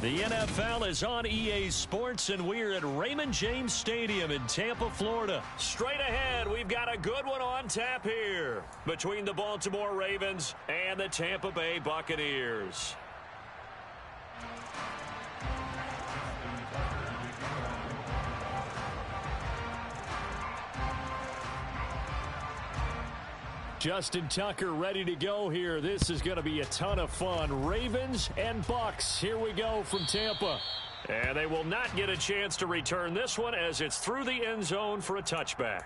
The NFL is on EA Sports, and we're at Raymond James Stadium in Tampa, Florida. Straight ahead, we've got a good one on tap here between the Baltimore Ravens and the Tampa Bay Buccaneers. Justin Tucker ready to go here. This is going to be a ton of fun. Ravens and Bucs. Here we go from Tampa. And they will not get a chance to return this one as it's through the end zone for a touchback.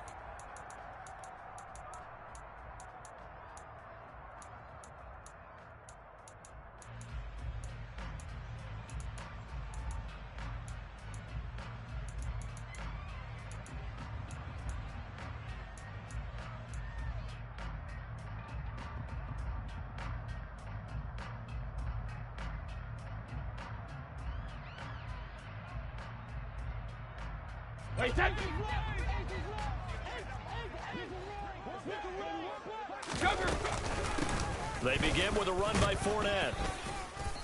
They begin with a run by Fournette.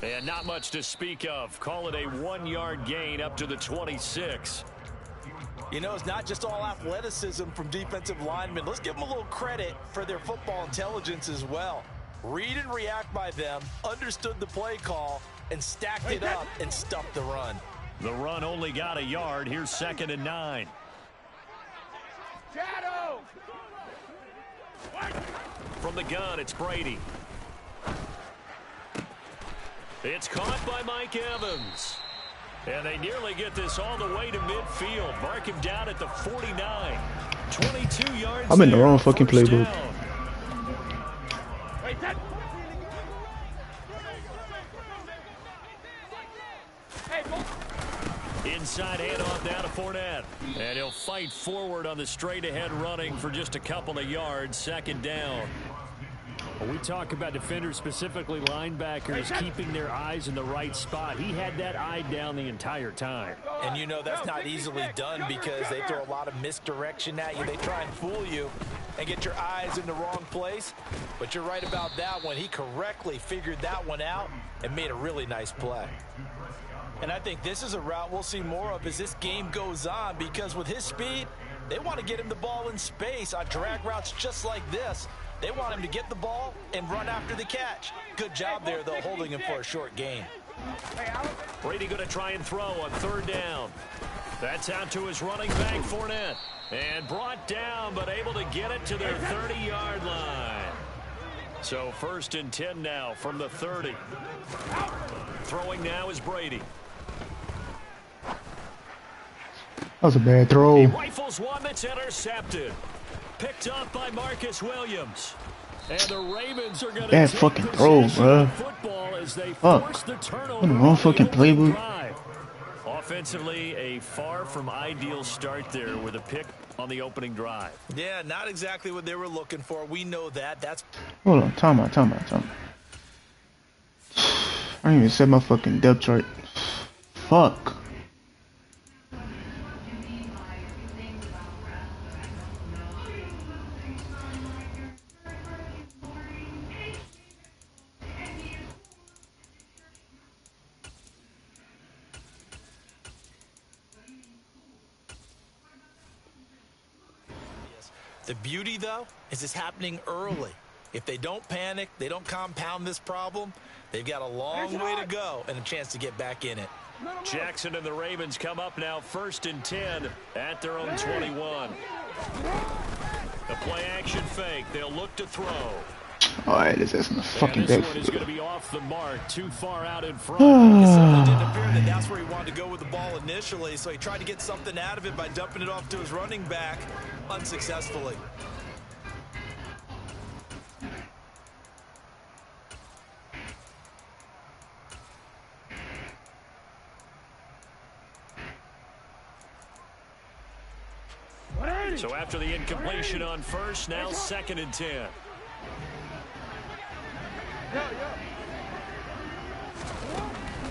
And not much to speak of. Call it a 1-yard gain up to the 26. You know, it's not just all athleticism from defensive linemen. Let's give them a little credit for their football intelligence as well. Read and react by them, understood the play call, and stacked it up and stuffed the run. The run only got a yard. Here's 2nd and 9. Shadow! From the gun, it's Brady. It's caught by Mike Evans. And they nearly get this all the way to midfield. Mark him down at the 49. 22 yards. I'm in the wrong fucking playbook. Inside handoff down to Fournette. And he'll fight forward on the straight-ahead running for just a couple of yards. 2nd down. When we talk about defenders, specifically linebackers, keeping their eyes in the right spot, he had that eye down the entire time. And you know that's not easily done because they throw a lot of misdirection at you. They try and fool you and get your eyes in the wrong place. But you're right about that one. He correctly figured that one out and made a really nice play. And I think this is a route we'll see more of as this game goes on, because with his speed, they want to get him the ball in space on drag routes just like this. They want him to get the ball and run after the catch. Good job there, though, holding him for a short gain. Brady going to try and throw on 3rd down. That's out to his running back, Fournette. And brought down, but able to get it to their 30-yard line. So 1st and 10 now from the 30. Throwing now is Brady. That was a bad throw. He rifles one that's intercepted. Picked up by Marcus Williams. And the Ravens are going to bad fucking throw, bro. Fuck. In the wrong fucking playbook. Offensively, a far from ideal start there with a pick on the opening drive. Yeah, not exactly what they were looking for. We know that. That's. Hold on, time out. I didn't even set my fucking depth chart. Fuck. The beauty, though, is it's happening early. If they don't panic, they don't compound this problem, they've got a long way to go and a chance to get back in it. Jackson and the Ravens come up now 1st and 10 at their own 21. The play action fake. They'll look to throw. Alright, this isn't a fucking this deck. one is going to be off the mark, too far out in front. It certainly didn't appear that that's where he wanted to go with the ball initially, so he tried to get something out of it by dumping it off to his running back unsuccessfully. So after the incompletion on 1st, now 2nd and 10.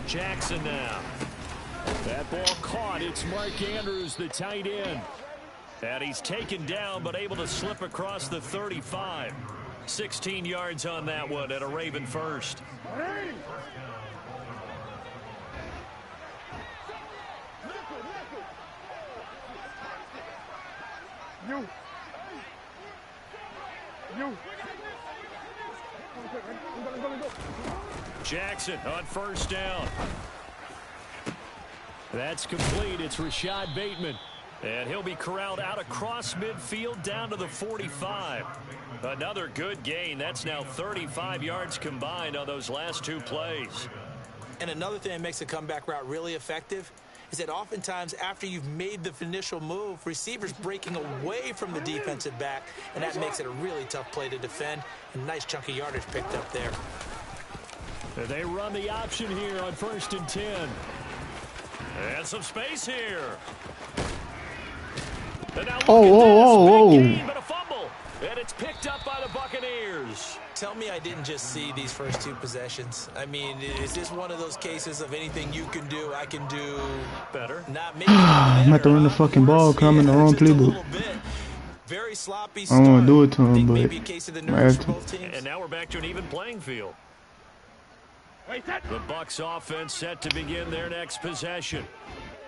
Jackson now. That ball caught. It's Mark Andrews, the tight end. And he's taken down, but able to slip across the 35. 16 yards on that one at a Raven first. Jackson on first down. That's complete. It's Rashad Bateman. And he'll be corralled out across midfield down to the 45. Another good gain. That's now 35 yards combined on those last two plays. And another thing that makes a comeback route really effective is that oftentimes after you've made the initial move, receivers breaking away from the defensive back, and that makes it a really tough play to defend. A nice chunk of yardage picked up there. They run the option here on 1st and 10. And some space here. And now look at this. Big gain, but a fumble. And it's picked up by the Buccaneers. Tell me I didn't just see these first two possessions. I mean, is this one of those cases of anything you can do, I can do better? Not maybe I'm not throwing the fucking ball, coming the wrong playbook. Very sloppy I start. don't want to do it to him, but maybe a case of the nerves for both teams. And now we're back to an even playing field. The Bucs offense set to begin their next possession.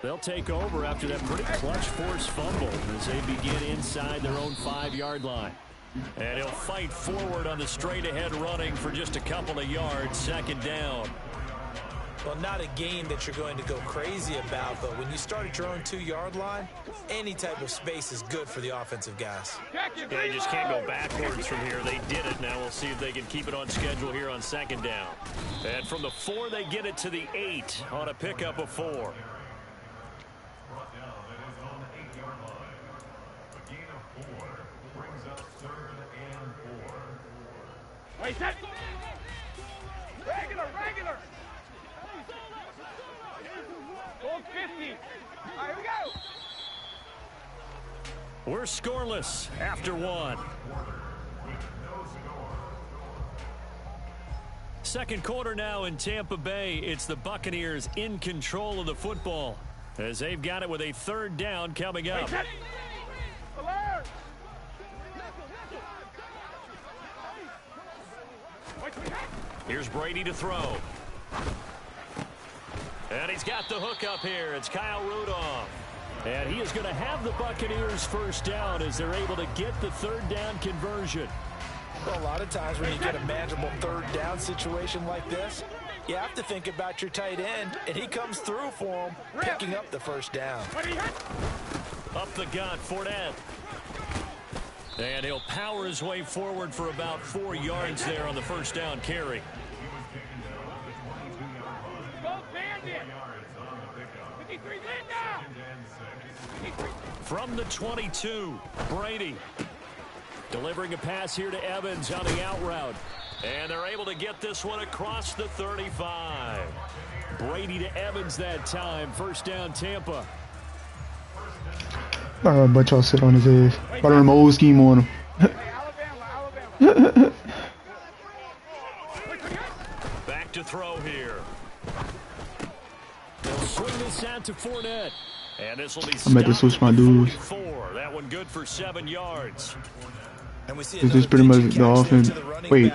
They'll take over after that pretty clutch forced fumble as they begin inside their own 5-yard line. And he'll fight forward on the straight-ahead running for just a couple of yards, 2nd down. Well, not a game that you're going to go crazy about, but when you start at your own 2-yard line, any type of space is good for the offensive guys. Yeah, you just can't go backwards from here. They did it. Now we'll see if they can keep it on schedule here on 2nd down. And from the 4, they get it to the 8 on a pickup of 4. Wait, set. Regular. Goal 50. All right, we go. We're scoreless after 1. Second quarter now in Tampa Bay. It's the Buccaneers in control of the football as they've got it with a 3rd down coming up. Alert. Here's Brady to throw. And he's got the hook up here. It's Kyle Rudolph. And he is going to have the Buccaneers 1st down as they're able to get the 3rd down conversion. Well, a lot of times when you get a manageable 3rd down situation like this, you have to think about your tight end, and he comes through for him, picking up the 1st down. Up the gut, Fournette. And he'll power his way forward for about 4 yards there on the 1st down carry. From the 22, Brady delivering a pass here to Evans on the out route. And they're able to get this one across the 35. Brady to Evans that time. 1st down, Tampa. Alright, but y'all sit on his ass. About to run my old scheme on him. Back to throw here. They'll swing this out to Fournette. And this will be I'm about to switch my dudes. That one good for 7 yards. And we see Is this pretty much the offense? Wait,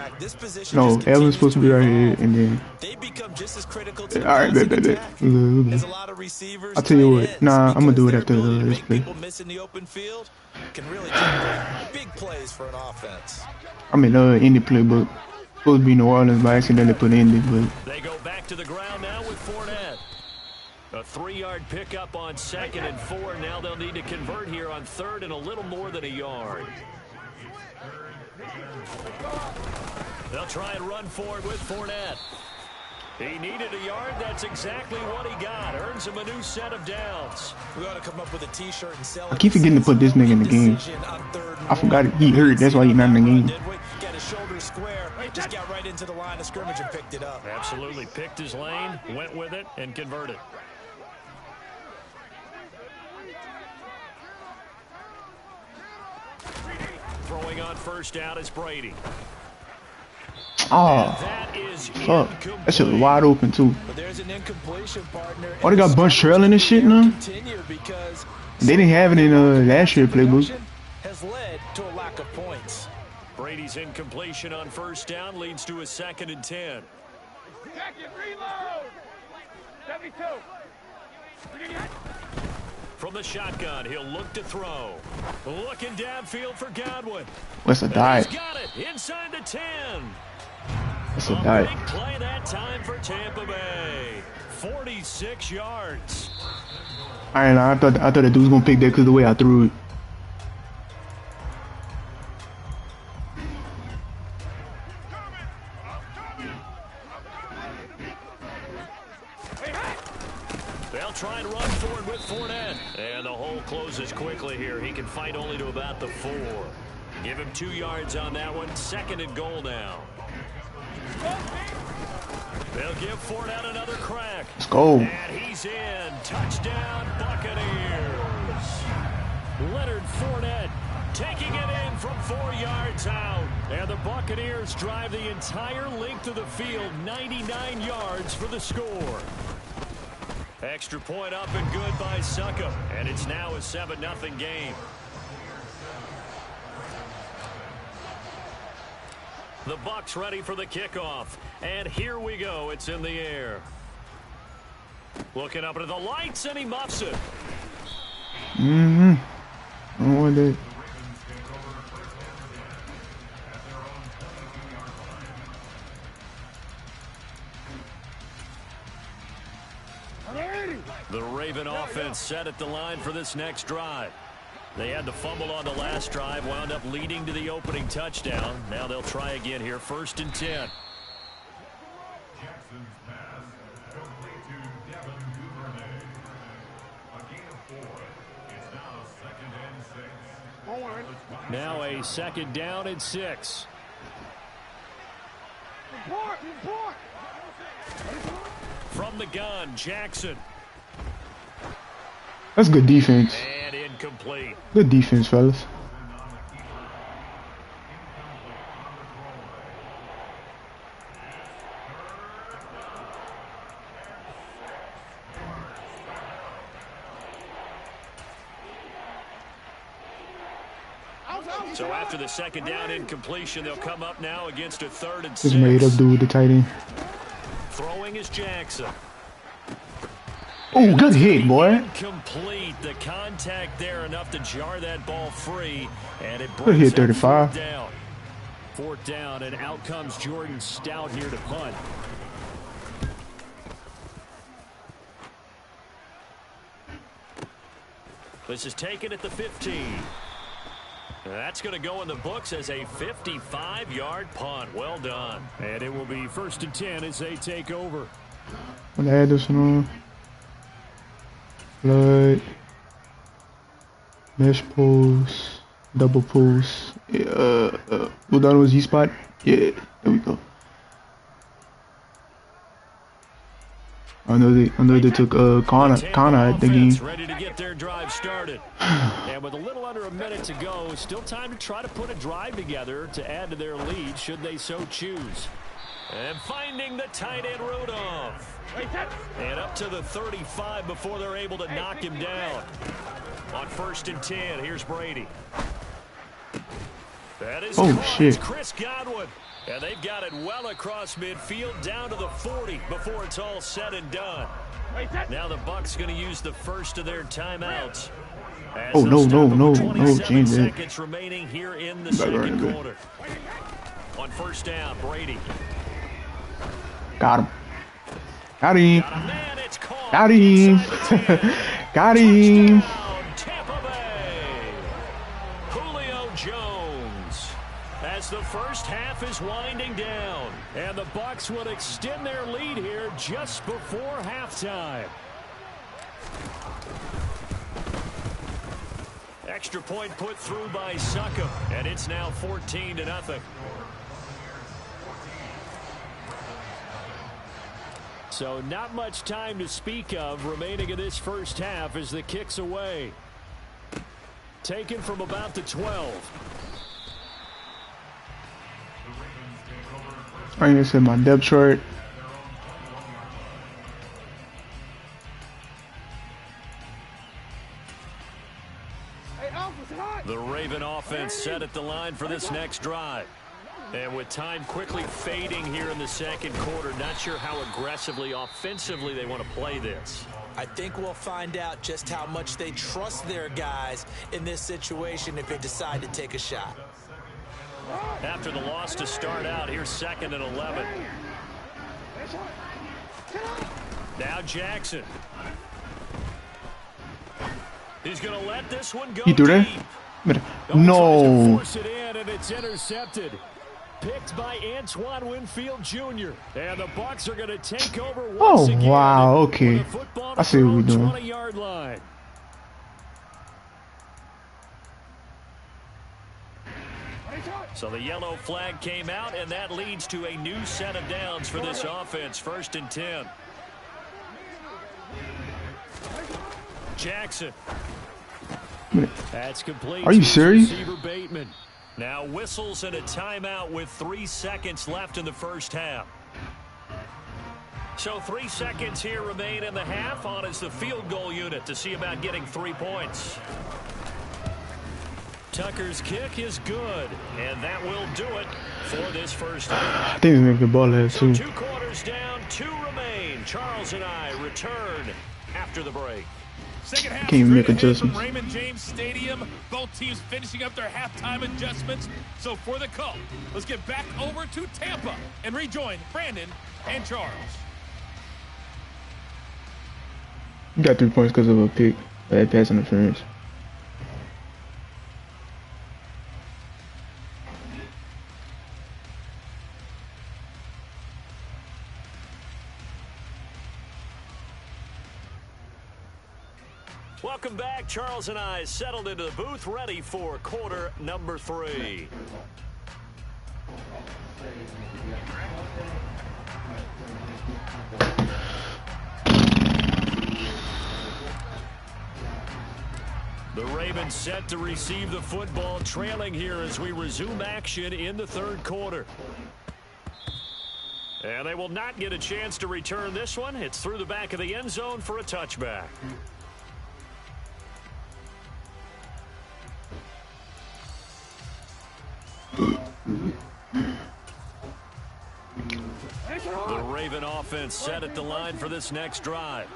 no, Evans supposed to be right here, and then. They become just as critical to Alright, bet. I'll tell you what, nah, I'm gonna do it after this play. Missing the open field can really generate big plays for an offense. I mean, Indy playbook. Supposed to be New Orleans, but I accidentally put Indy, but. They go back to the ground now with Fournette. A 3-yard pickup on 2nd and 4. Now they'll need to convert here on 3rd and a little more than a yard. They'll try and run forward with Fournette. He needed a yard. That's exactly what he got. Earns him a new set of downs. We ought to come up with a T-shirt and sell it. I keep forgetting to put this nigga in the game. I forgot he hurt. That's why he's not in the game. Got his shoulder square. Just got right into the line of scrimmage and picked it up. Absolutely. Picked his lane, went with it, and converted. Throwing on 1st down is Brady. Oh, fuck. That shit was wide open, too. Oh, they got Bunch trailing this shit now? They didn't have it in last year's playbook. Has led to a lack of points. Brady's incompletion on 1st down leads to a 2nd and 10. Second reload. 72. From the shotgun, he'll look to throw. Looking downfield for Godwin. What's a dive? He's got it inside the 10. That's a dive. Big play that time for Tampa Bay. 46 yards. I thought the dude was gonna pick that because of the way I threw it. They'll try and run forward with Fournette. And the hole closes quickly here. He can fight only to about the 4. Give him 2 yards on that one. 2nd and goal now. They'll give Fournette another crack. Let's go. And he's in. Touchdown, Buccaneers. Leonard Fournette taking it in from 4 yards out. And the Buccaneers drive the entire length of the field, 99 yards for the score. Extra point up and good by Suckup. And it's now a 7-0 game. The Bucs ready for the kickoff. And here we go. It's in the air. Looking up into the lights, and he muffs it. I don't want that. The Raven offense set at the line for this next drive. They had the fumble on the last drive, wound up leading to the opening touchdown. Now they'll try again here, 1st and 10. Now a 2nd down and 6. From the gun, Jackson. That's good defense. And incomplete. Good defense, fellas. So after the 2nd down incompletion, they'll come up now against a 3rd and 6. This made up dude, the tight end. Throwing is Jackson. Oh, good hit, boy. Complete. The contact there enough to jar that ball free, and it Good brings hit, it 35. 4th down. 4th down, and out comes Jordan Stout here to punt. This is taken at the 15. That's going to go in the books as a 55-yard punt. Well done. And it will be 1st and 10 as they take over. I'm gonna add this one on. Flood. Mesh pulls. Double pulls. Well done was Z-spot. Yeah, there we go. I know they took Kana at the game. Ready to get their drive started. And with a little under a minute to go, still time to try to put a drive together to add to their lead should they so choose. And finding the tight end Rudolph. And up to the 35 before they're able to knock him down. On 1st and 10, here's Brady. That is shit. Chris Godwin. And they've got it well across midfield down to the 40 before it's all said and done. Now the Bucs going to use the first of their timeouts. Oh, no, change that. Seconds remaining here in the 2nd quarter. On 1st down, Brady. Got him. Got him. Man, it's caught. Got him. Got him. Tampa Bay. Julio Jones. As the first half is winding down, and the Bucs will extend their lead here just before halftime. Extra point put through by Suckup, and it's now 14-0. So not much time to speak of remaining in this first half as the kick's away. Taken from about the 12. I ain't said my depth chart. The Raven offense set at the line for this next drive. And with time quickly fading here in the second quarter, not sure how aggressively, offensively they want to play this. I think we'll find out just how much they trust their guys in this situation if they decide to take a shot. After the loss to start out, here's 2nd and 11. Now Jackson. He's going to let this one go You do that? deep. No. Force it in, and it's intercepted. Picked by Antoine Winfield Jr. And the Bucs are going to take over once again. Oh, wow. Okay. I see what we're doing. 20-yard line. So the yellow flag came out, and that leads to a new set of downs for this offense. 1st and 10. Jackson. That's complete. Are you serious? Receiver Bateman. Now whistles and a timeout with 3 seconds left in the first half. So 3 seconds here remain in the half. On is the field goal unit to see about getting 3 points. Tucker's kick is good, and that will do it for this first half. I think he's making the ball there too. 2 quarters down, 2 remain. Charles and I return after the break. Second half, Can't even make adjustments. Raymond James Stadium. Both teams finishing up their halftime adjustments. So for the call, let's get back over to Tampa and rejoin Brandon and Charles. You got 3 points because of a pick. Bad pass interference. Welcome back. Charles and I settled into the booth, ready for quarter number 3. The Ravens set to receive the football, trailing here as we resume action in the 3rd quarter. And they will not get a chance to return this one. It's through the back of the end zone for a touchback. The Raven offense set at the line for this next drive.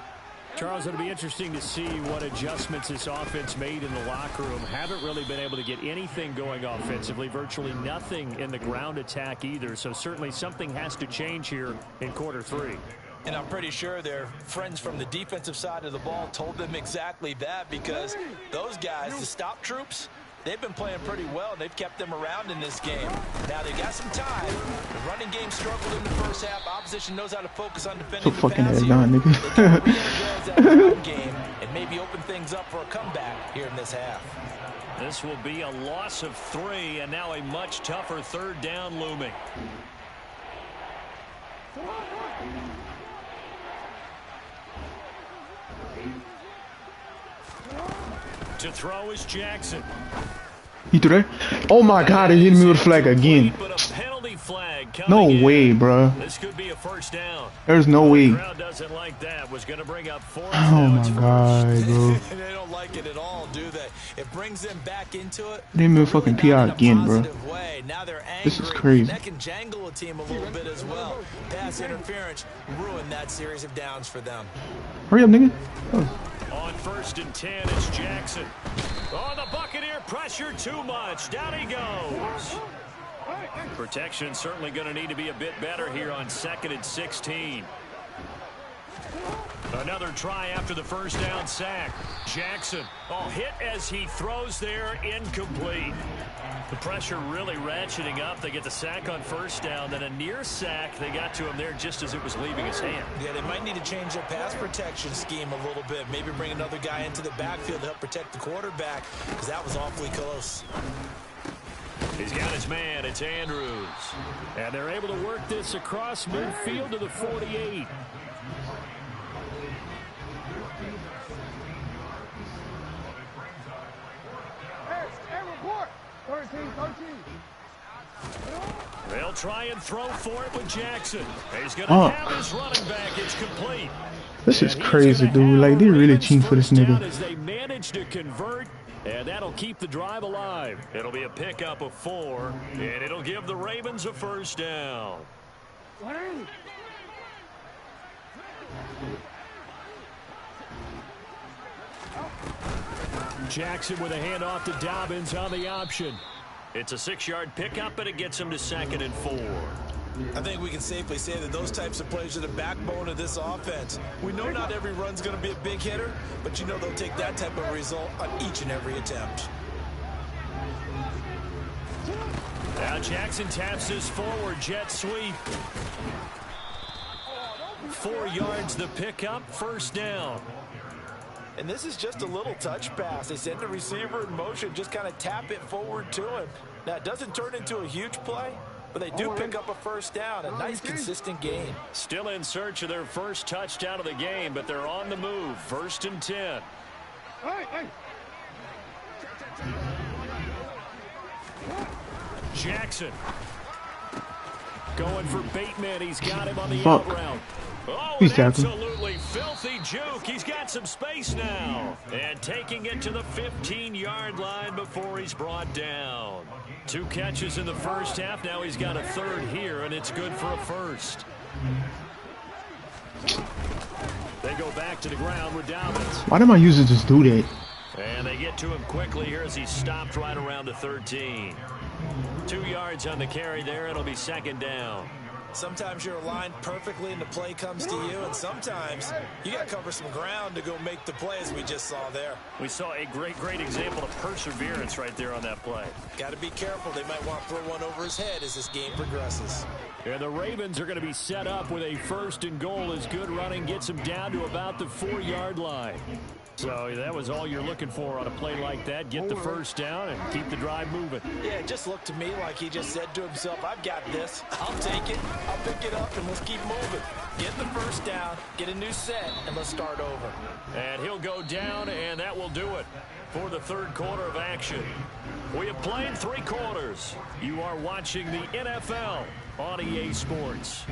Charles, it'll be interesting to see what adjustments this offense made in the locker room. Haven't really been able to get anything going offensively, virtually nothing in the ground attack either. So certainly something has to change here in quarter 3. And I'm pretty sure their friends from the defensive side of the ball told them exactly that, because those guys, the stop troops, they've been playing pretty well, and they've kept them around in this game. Now, they've got some time. The running game struggled in the first half. Opposition knows how to focus on defending So fucking the pass head down, here. nigga. They can re-energize that run game and maybe open things up for a comeback here in this half. This will be a loss of 3, and now a much tougher 3rd down looming. To throw is Jackson. He threw that? Oh my God, he hit me with a flag again. But a penalty flag No coming in. way, bro. This could be a first down. There's no way. The crowd doesn't like that. Was going to bring up 4th. Oh my God, bro. They don't like it at all, do they? It brings them back into it. They made fucking PI again, bro. Way. Now they're angry. This is crazy. That can jangle a team a little bit as well. Pass interference ruined that series of downs for them. Hurry up, nigga. Oh. On 1st and 10, it's Jackson. Oh, the Buccaneer pressure too much. Down he goes. Protection certainly going to need to be a bit better here on 2nd and 16. Another try after the first down sack. Jackson, hit as he throws there, incomplete. The pressure really ratcheting up. They get the sack on first down, then a near sack. They got to him there just as it was leaving his hand. Yeah, they might need to change their pass protection scheme a little bit. Maybe bring another guy into the backfield to help protect the quarterback, because that was awfully close. He's got his man. It's Andrews. And they're able to work this across midfield to the 48. They'll try and throw for it with Jackson. He's going to have his running back. It's complete. This is crazy, dude. Like, they really cheating for this nigga. As they manage to convert, and that'll keep the drive alive. It'll be a pickup of 4, and it'll give the Ravens a first down. Jackson with a handoff to Dobbins on the option. It's a 6-yard pickup, and it gets him to 2nd and 4. I think we can safely say that those types of plays are the backbone of this offense. We know not every run's going to be a big hitter, but you know they'll take that type of result on each and every attempt. Now Jackson taps this forward jet sweep. 4 yards the pickup, first down. And this is just a little touch pass. They send the receiver in motion, just kind of tap it forward to him. Now, it doesn't turn into a huge play, but they do pick up a first down, a nice consistent gain. Still in search of their first touchdown of the game, but they're on the move. 1st and 10. Jackson going for Bateman. He's got him on the out route. Oh, He's absolutely filthy juke. He's got some space now. And taking it to the 15-yard line before he's brought down. 2 catches in the first half. Now he's got a 3rd here, and it's good for a first. They go back to the ground with Dobbins. Why do my users just do that? And they get to him quickly here as he's stopped right around the 13. 2 yards on the carry there. It'll be 2nd down. Sometimes you're aligned perfectly and the play comes to you, and sometimes you got to cover some ground to go make the play, as we just saw there. We saw a great example of perseverance right there on that play. Got to be careful. They might want to throw one over his head as this game progresses. And the Ravens are going to be set up with a 1st and goal as good running gets them down to about the 4-yard line. So that was all you're looking for on a play like that. Get the first down and keep the drive moving. Yeah, it just looked to me like he just said to himself, I've got this. I'll take it. I'll pick it up, and let's keep moving. Get the first down, get a new set, and let's start over. And he'll go down, and that will do it for the 3rd quarter of action. We have played 3 quarters. You are watching the NFL on EA Sports.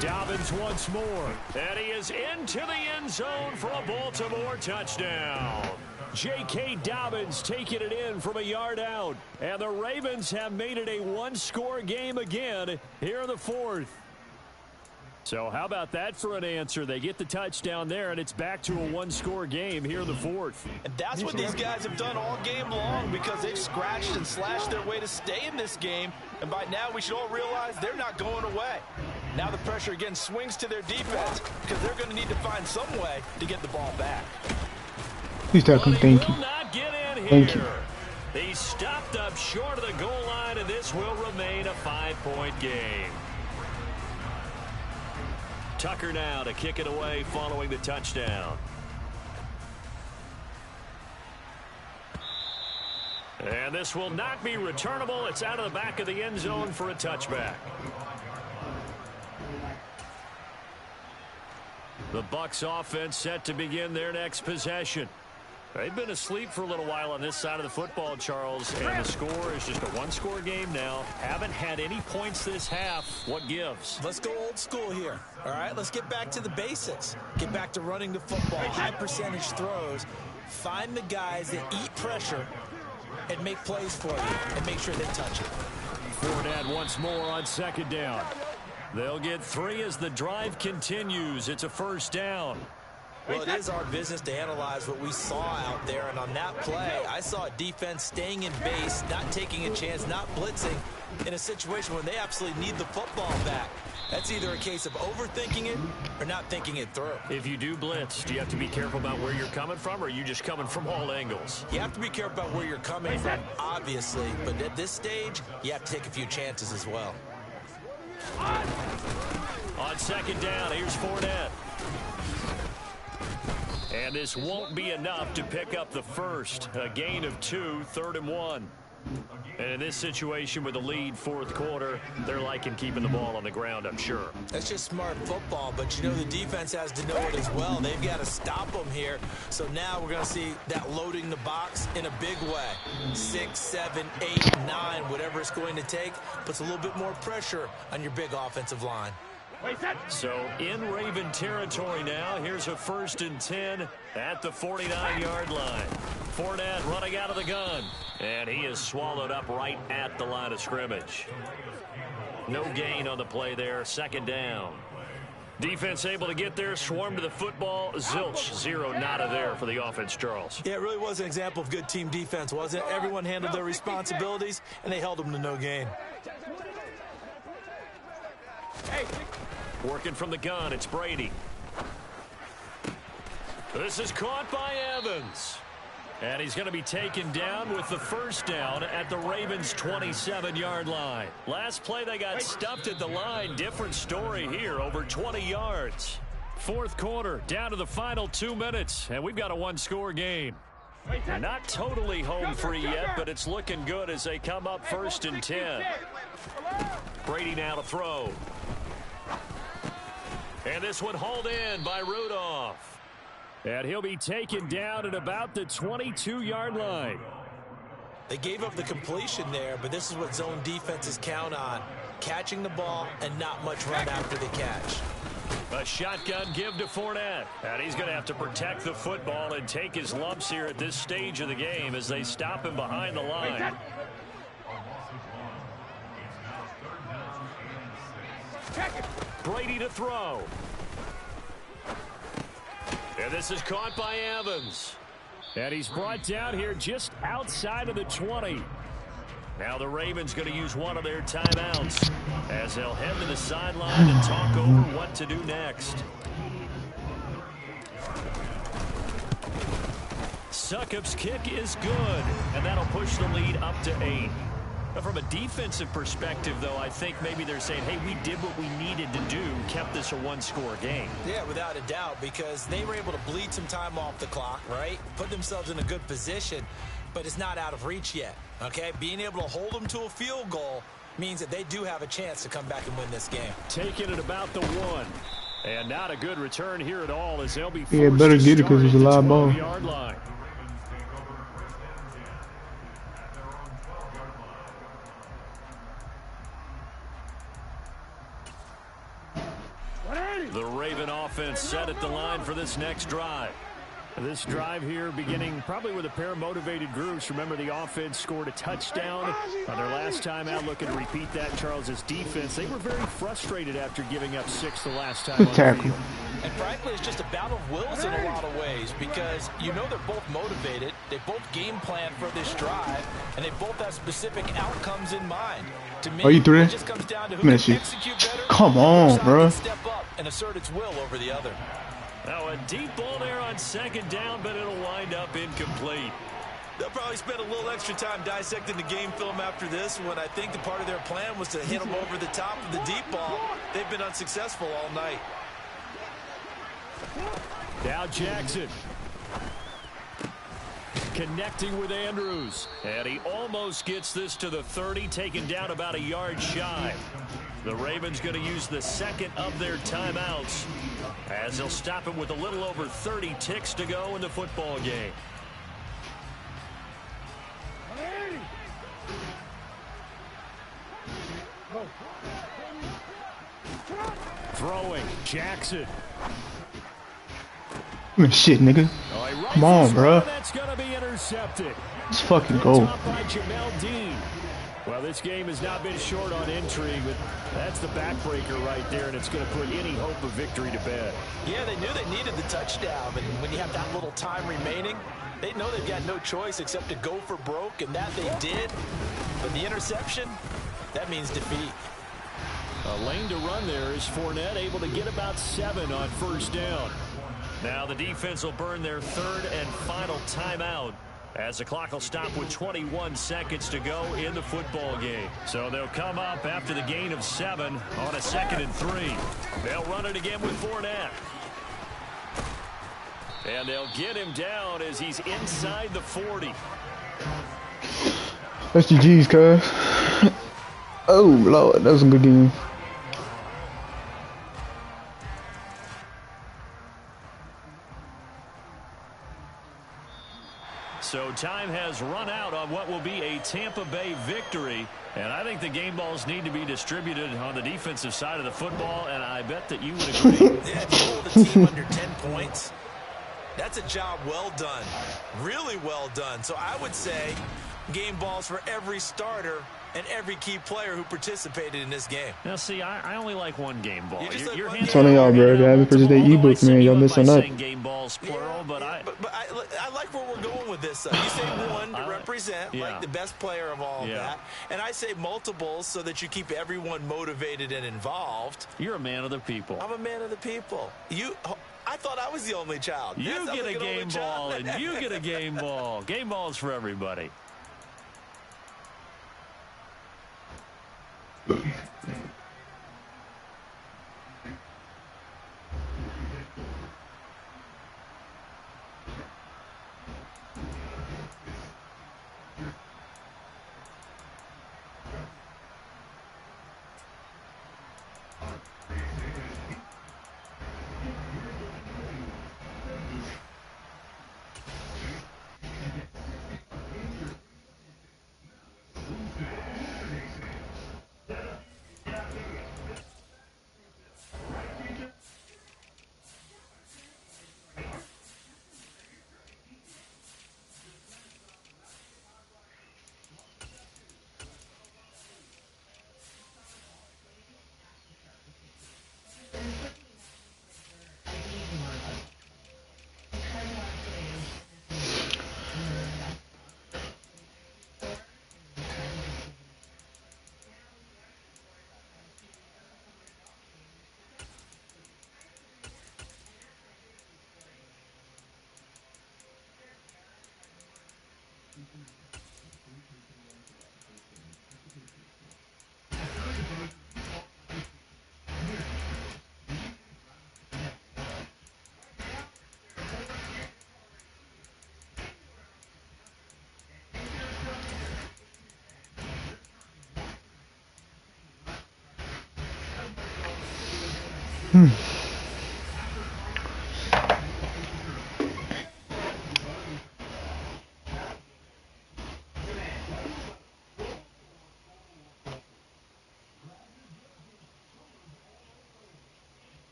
Dobbins once more, and he is into the end zone for a Baltimore touchdown. J.K. Dobbins taking it in from a yard out, and the Ravens have made it a 1-score game again here in the 4th. So how about that for an answer? They get the touchdown there, and it's back to a 1-score game here in the 4th. And that's what these guys have done all game long, because they've scratched and slashed their way to stay in this game. And by now, we should all realize they're not going away. Now the pressure again swings to their defense, because they're going to need to find some way to get the ball back. Please tell him thank you. Thank you. He's stopped up short of the goal line, and this will remain a 5-point game. Tucker now to kick it away following the touchdown. And this will not be returnable. It's out of the back of the end zone for a touchback. The Bucs offense set to begin their next possession. They've been asleep for a little while on this side of the football, Charles, and the score is just a 1-score game now. Haven't had any points this half. What gives? Let's go old school here. All right, let's get back to the basics. Get back to running the football, high percentage throws. Find the guys that eat pressure and make plays for you and make sure they touch it. Fournette once more on 2nd down. They'll get 3 as the drive continues. It's a first down. Well, it is our business to analyze what we saw out there, and on that play, I saw a defense staying in base, not taking a chance, not blitzing in a situation where they absolutely need the football back. That's either a case of overthinking it or not thinking it through. If you do blitz, do you have to be careful about where you're coming from, or are you just coming from all angles? You have to be careful about where you're coming from, obviously, but at this stage, you have to take a few chances as well. On 2nd down, here's Fournette. And this won't be enough to pick up the first. A gain of 2, 3rd and 1. And in this situation with the lead fourth quarter, they're liking keeping the ball on the ground, I'm sure. That's just smart football, but you know the defense has to know it as well. They've got to stop them here. So now we're going to see that loading the box in a big way. 6, 7, 8, 9, whatever it's going to take, puts a little bit more pressure on your big offensive line. So in Raven territory now, here's a 1st and 10 at the 49-yard line. Fournette running out of the gun, and he is swallowed up right at the line of scrimmage. No gain on the play there, 2nd down. Defense able to get there, swarm to the football. Zilch, 0 nada there for the offense, Charles. Yeah, it really was an example of good team defense, wasn't it? Everyone handled their responsibilities, and they held them to no gain. Working from the gun, it's Brady. This is caught by Evans. And he's going to be taken down with the 1st down at the Ravens' 27-yard line. Last play, they got stuffed at the line. Different story here, over 20 yards. 4th quarter, down to the final 2 minutes, and we've got a 1-score game. They're not totally home free yet, but it's looking good as they come up 1st and 10. Brady now to throw. And this one hauled in by Rudolph. And he'll be taken down at about the 22-yard line. They gave up the completion there, but this is what zone defenses count on. Catching the ball and not much run after the catch. A shotgun give to Fournette. And he's going to have to protect the football and take his lumps here at this stage of the game as they stop him behind the line. Brady to throw. And this is caught by Evans. And he's brought down here just outside of the 20. Now the Ravens going to use one of their timeouts as they'll head to the sideline and talk over what to do next. Succop's kick is good, and that'll push the lead up to 8. From a defensive perspective, though, I think maybe they're saying, hey, we did what we needed to do, kept this a 1-score game. Yeah, without a doubt, because they were able to bleed some time off the clock, right? Put themselves in a good position, but it's not out of reach yet, okay? Being able to hold them to a field goal means that they do have a chance to come back and win this game. Taking it about the 1. And not a good return here at all as they'll be forced yeah, better to get it because it's a live ball. 12-yard line. The Raven offense set at the line for this next drive. This drive here beginning probably with a pair of motivated groups. Remember, the offense scored a touchdown on their last time out. Looking to repeat that. Charles's defense, they were very frustrated after giving up 6 the last time on the field. And frankly, it's just a battle of wills in a lot of ways because you know they're both motivated. They both game plan for this drive, and they both have specific outcomes in mind. To me, are you through? It just comes down to who can execute better. Come on, bro. Step up and assert its will over the other. Now a deep ball there on 2nd down, but it'll wind up incomplete. They'll probably spend a little extra time dissecting the game film after this when I think the part of their plan was to hit them over the top of the deep ball. They've been unsuccessful all night. Now Jackson. Connecting with Andrews. And he almost gets this to the 30, taken down about a yard shy. The Ravens going to use the 2nd of their timeouts as they'll stop him with a little over 30 ticks to go in the football game. Throwing, Jackson. Shit, nigga. Come on, bro. That's going to be intercepted. Let's fucking go. Well, this game has not been short on intrigue, but that's the backbreaker right there, and it's going to put any hope of victory to bed. Yeah, they knew they needed the touchdown, and when you have that little time remaining, they know they've got no choice except to go for broke, and that they did. But the interception, that means defeat. A lane to run there is Fournette, able to get about 7 on 1st down. Now the defense will burn their 3rd and final timeout as the clock will stop with 21 seconds to go in the football game. So they'll come up after the gain of 7 on a 2nd and 3. They'll run it again with Fournette. And they'll get him down as he's inside the 40. SGG's, cuz. Oh, Lord, that was a good game. So time has run out on what will be a Tampa Bay victory. And I think the game balls need to be distributed on the defensive side of the football, and I bet that you would agree. Yeah, if you hold a team under 10 points, that's a job well done. Really well done. So I would say game balls for every starter and every key player who participated in this game. Now, see, I only like one game ball. You're I'm telling y'all, bro. Happy birthday, Ebook, man. Y'all missing out. Game balls plural, but I like where we're going with this. You say one to represent like the best player of all of that, and I say multiples so that you keep everyone motivated and involved. You're a man of the people. I'm a man of the people. I thought I was the only child. You get a game ball, and you get a game ball. Game balls for everybody.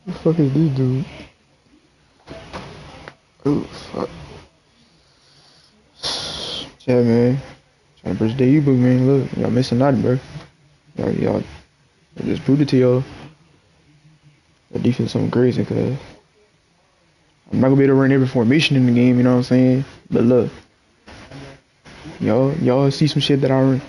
What the fuck is this dude? Oh, fuck. Yeah, man. Trying to birthday Ebook, man. Look, y'all missing out, bro. Y'all I just proved it to y'all. The defense something crazy, cuz I'm not gonna be able to run every formation in the game, you know what I'm saying? But look, y'all see some shit that I run.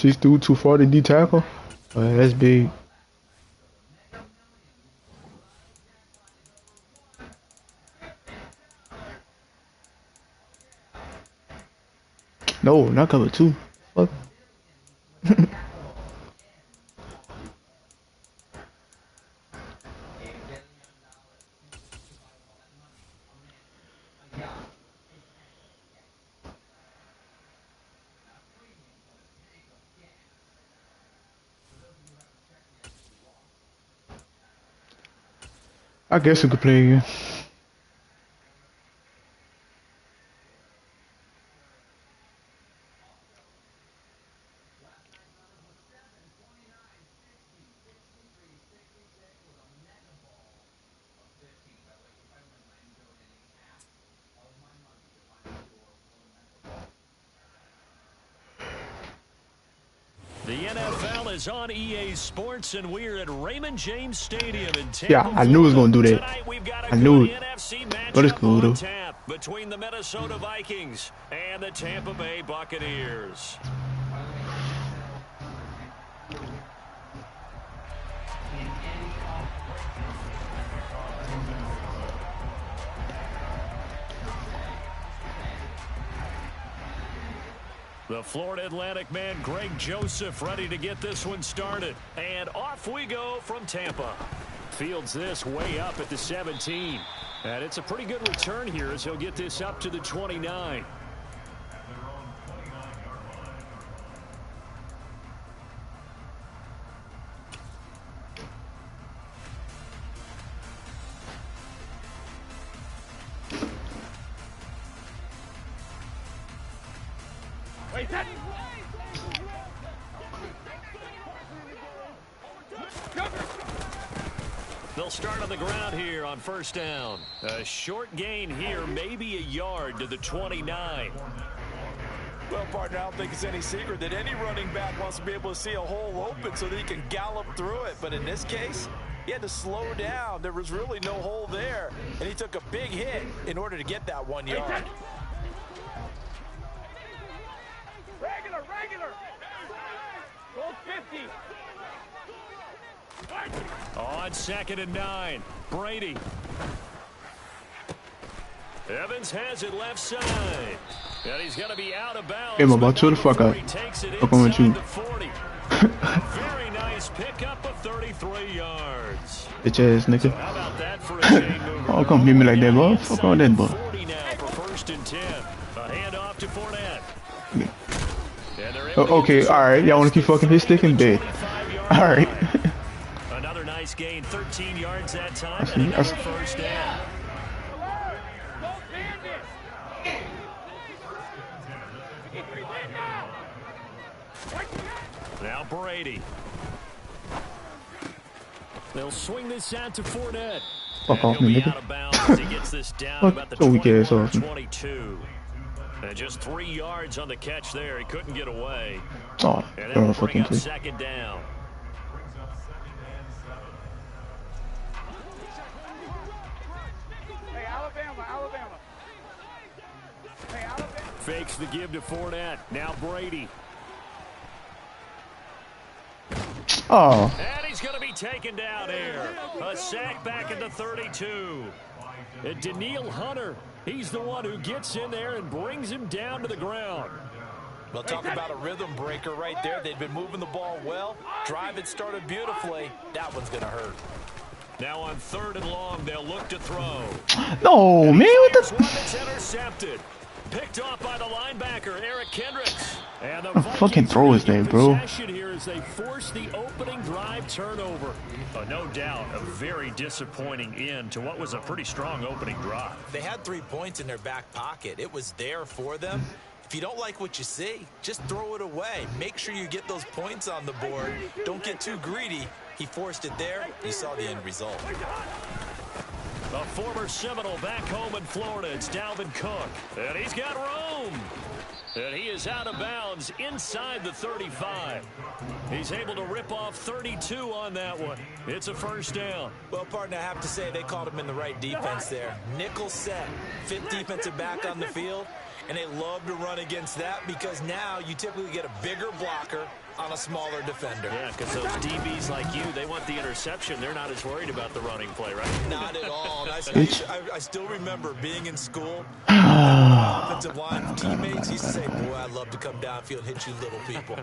6'2", 240 D tackle. That's big. No, not cover 2. Fuck. I guess we could play again. The NFL is on EA Sports, and we're at Raymond James Stadium in Tampa. Yeah, I knew it was gonna do that. Tonight we've got a I knew good it. NFC But it's matchup cool, though. on tap between the Minnesota Vikings and the Tampa Bay Buccaneers. The Florida Atlantic man, Greg Joseph, ready to get this one started. And off we go from Tampa. Fields this way up at the 17. And it's a pretty good return here as he'll get this up to the 29. Wait, that. They'll start on the ground here on first down. A short gain here, maybe a yard to the 29. Well, partner, I don't think it's any secret that any running back wants to be able to see a hole open so that he can gallop through it. But in this case, he had to slow down. There was really no hole there, and he took a big hit in order to get that 1 yard. Regular. Goal 50. On 2nd and 9, Brady. Evans has it left side. And he's going to be out of bounds. Hey, my boy, chill the fuck out. Fuck on with you. Very nice pickup of 33 yards. Bitch ass nigga. So how about that for a chain mover? Oh, come hit me like that, boy. Fuck on that, boy. 40 now for 1st and 10. A handoff to Fournette. Oh, okay, alright. Y'all want to keep fucking his stick in bed. Alright. Another nice gain, 13 yards that time, and another first down. Now Brady. They'll swing this out to Fournette. Fuck off me, nigga. Out of bounds as he gets this down about the 22. And just 3 yards on the catch there. He couldn't get away. Oh, and don't then fucking bring up play. 2nd down. Hey, Alabama. Hey, Alabama. Fakes the give to Fournette. Now Brady. Oh. And he's going to be taken down here. A sack back at the 32. And Daniil Hunter, he's the one who gets in there and brings him down to the ground. Well, talk about a rhythm breaker right there. They've been moving the ball well. Drive had started beautifully. That one's going to hurt. Now on 3rd and long, they'll look to throw. No, man. What Here's the? one that's intercepted. Picked off by the linebacker, Eric Kendricks. And the What the fucking throw is that, bro? Here as they force the opening drive turnover. No doubt, a very disappointing end to what was a pretty strong opening drive. They had 3 points in their back pocket. It was there for them. If you don't like what you see, just throw it away. Make sure you get those points on the board. Don't get too greedy. He forced it there. You saw the end result. A former Seminole back home in Florida. It's Dalvin Cook. And he's got room. And he is out of bounds inside the 35. He's able to rip off 32 on that one. It's a first down. Well, partner, I have to say they called him in the right defense there. Nickel set, 5th defensive back on the field. And they love to run against that because now you typically get a bigger blocker on a smaller defender. Yeah, because those DBs like you, they want the interception. They're not as worried about the running play, right? Not at all. And I still remember being in school. Offensive line teammates used to say, boy, I'd love to come downfield and hit you little people.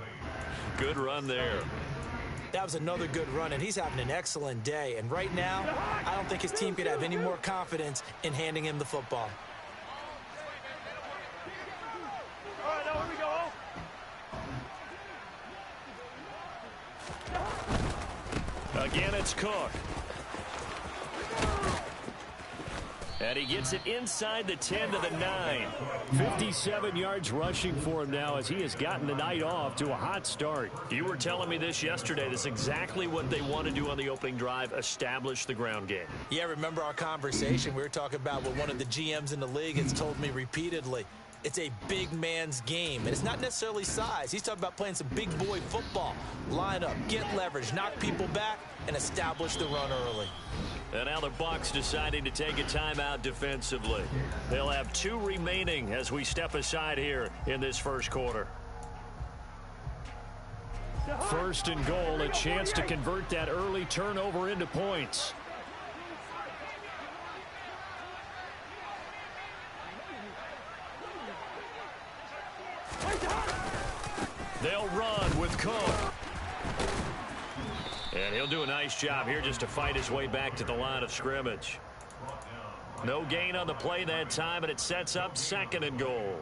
Good run there. That was another good run, and he's having an excellent day. And right now, I don't think his team could have any more confidence in handing him the football. All right, now here we go. Again, it's Cook. And he gets it inside the 10 to the 9. 57 yards rushing for him now as he has gotten the night off to a hot start. You were telling me this yesterday. This is exactly what they want to do on the opening drive, establish the ground game. Yeah, remember our conversation? We were talking about what one of the GMs in the league has told me repeatedly. It's a big man's game, and it's not necessarily size. He's talking about playing some big boy football. Line up, get leverage, knock people back, and establish the run early. And now the Bucs deciding to take a timeout defensively. They'll have 2 remaining as we step aside here in this first quarter. First and goal, a chance to convert that early turnover into points. They'll run with Cook. And he'll do a nice job here just to fight his way back to the line of scrimmage. No gain on the play that time, and it sets up second and goal.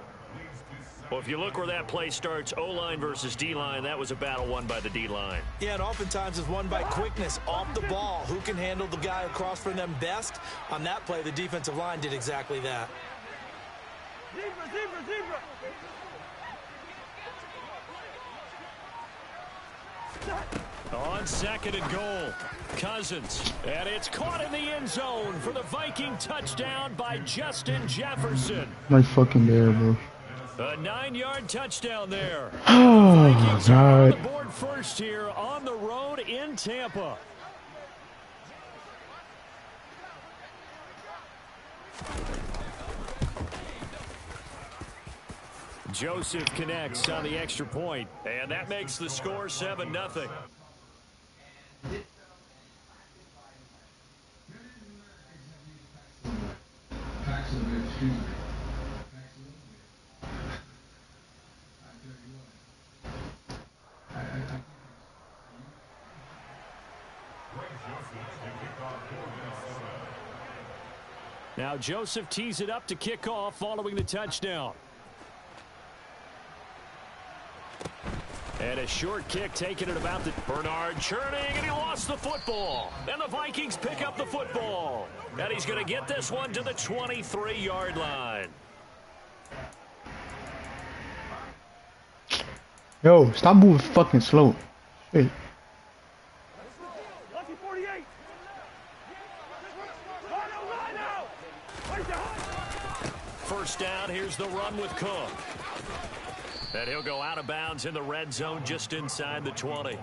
Well, if you look where that play starts, O-line versus D-line, that was a battle won by the D-line. Yeah, and oftentimes it's won by quickness off the ball. Who can handle the guy across from them best? On that play, the defensive line did exactly that. Zebra, zebra, zebra. On second and goal, Cousins. And it's caught in the end zone for the Viking touchdown by Justin Jefferson. My fucking there, bro. A 9-yard touchdown there. Oh, my Vikings are on God. the board first here on the road in Tampa. Joseph connects on the extra point, and that makes the score 7-0. Now Joseph tees it up to kick off following the touchdown. And a short kick taken at about the... Bernard churning, and he lost the football. And the Vikings pick up the football. And he's going to get this one to the 23-yard line. Yo, stop moving fucking slow. Hey. Lucky 48. First down, here's the run with Cook. And he'll go out of bounds in the red zone just inside the 20.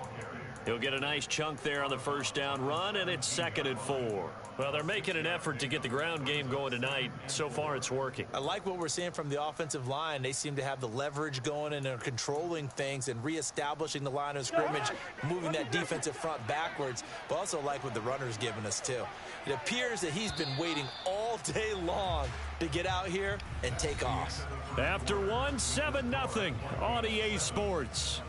He'll get a nice chunk there on the first down run, and it's 2nd and 4. Well, they're making an effort to get the ground game going tonight. So far, it's working. I like what we're seeing from the offensive line. They seem to have the leverage going and are controlling things and reestablishing the line of scrimmage, moving that defensive front backwards, but also like what the runner's giving us, too. It appears that he's been waiting all day long to get out here and take off. After 7-0 on EA Sports.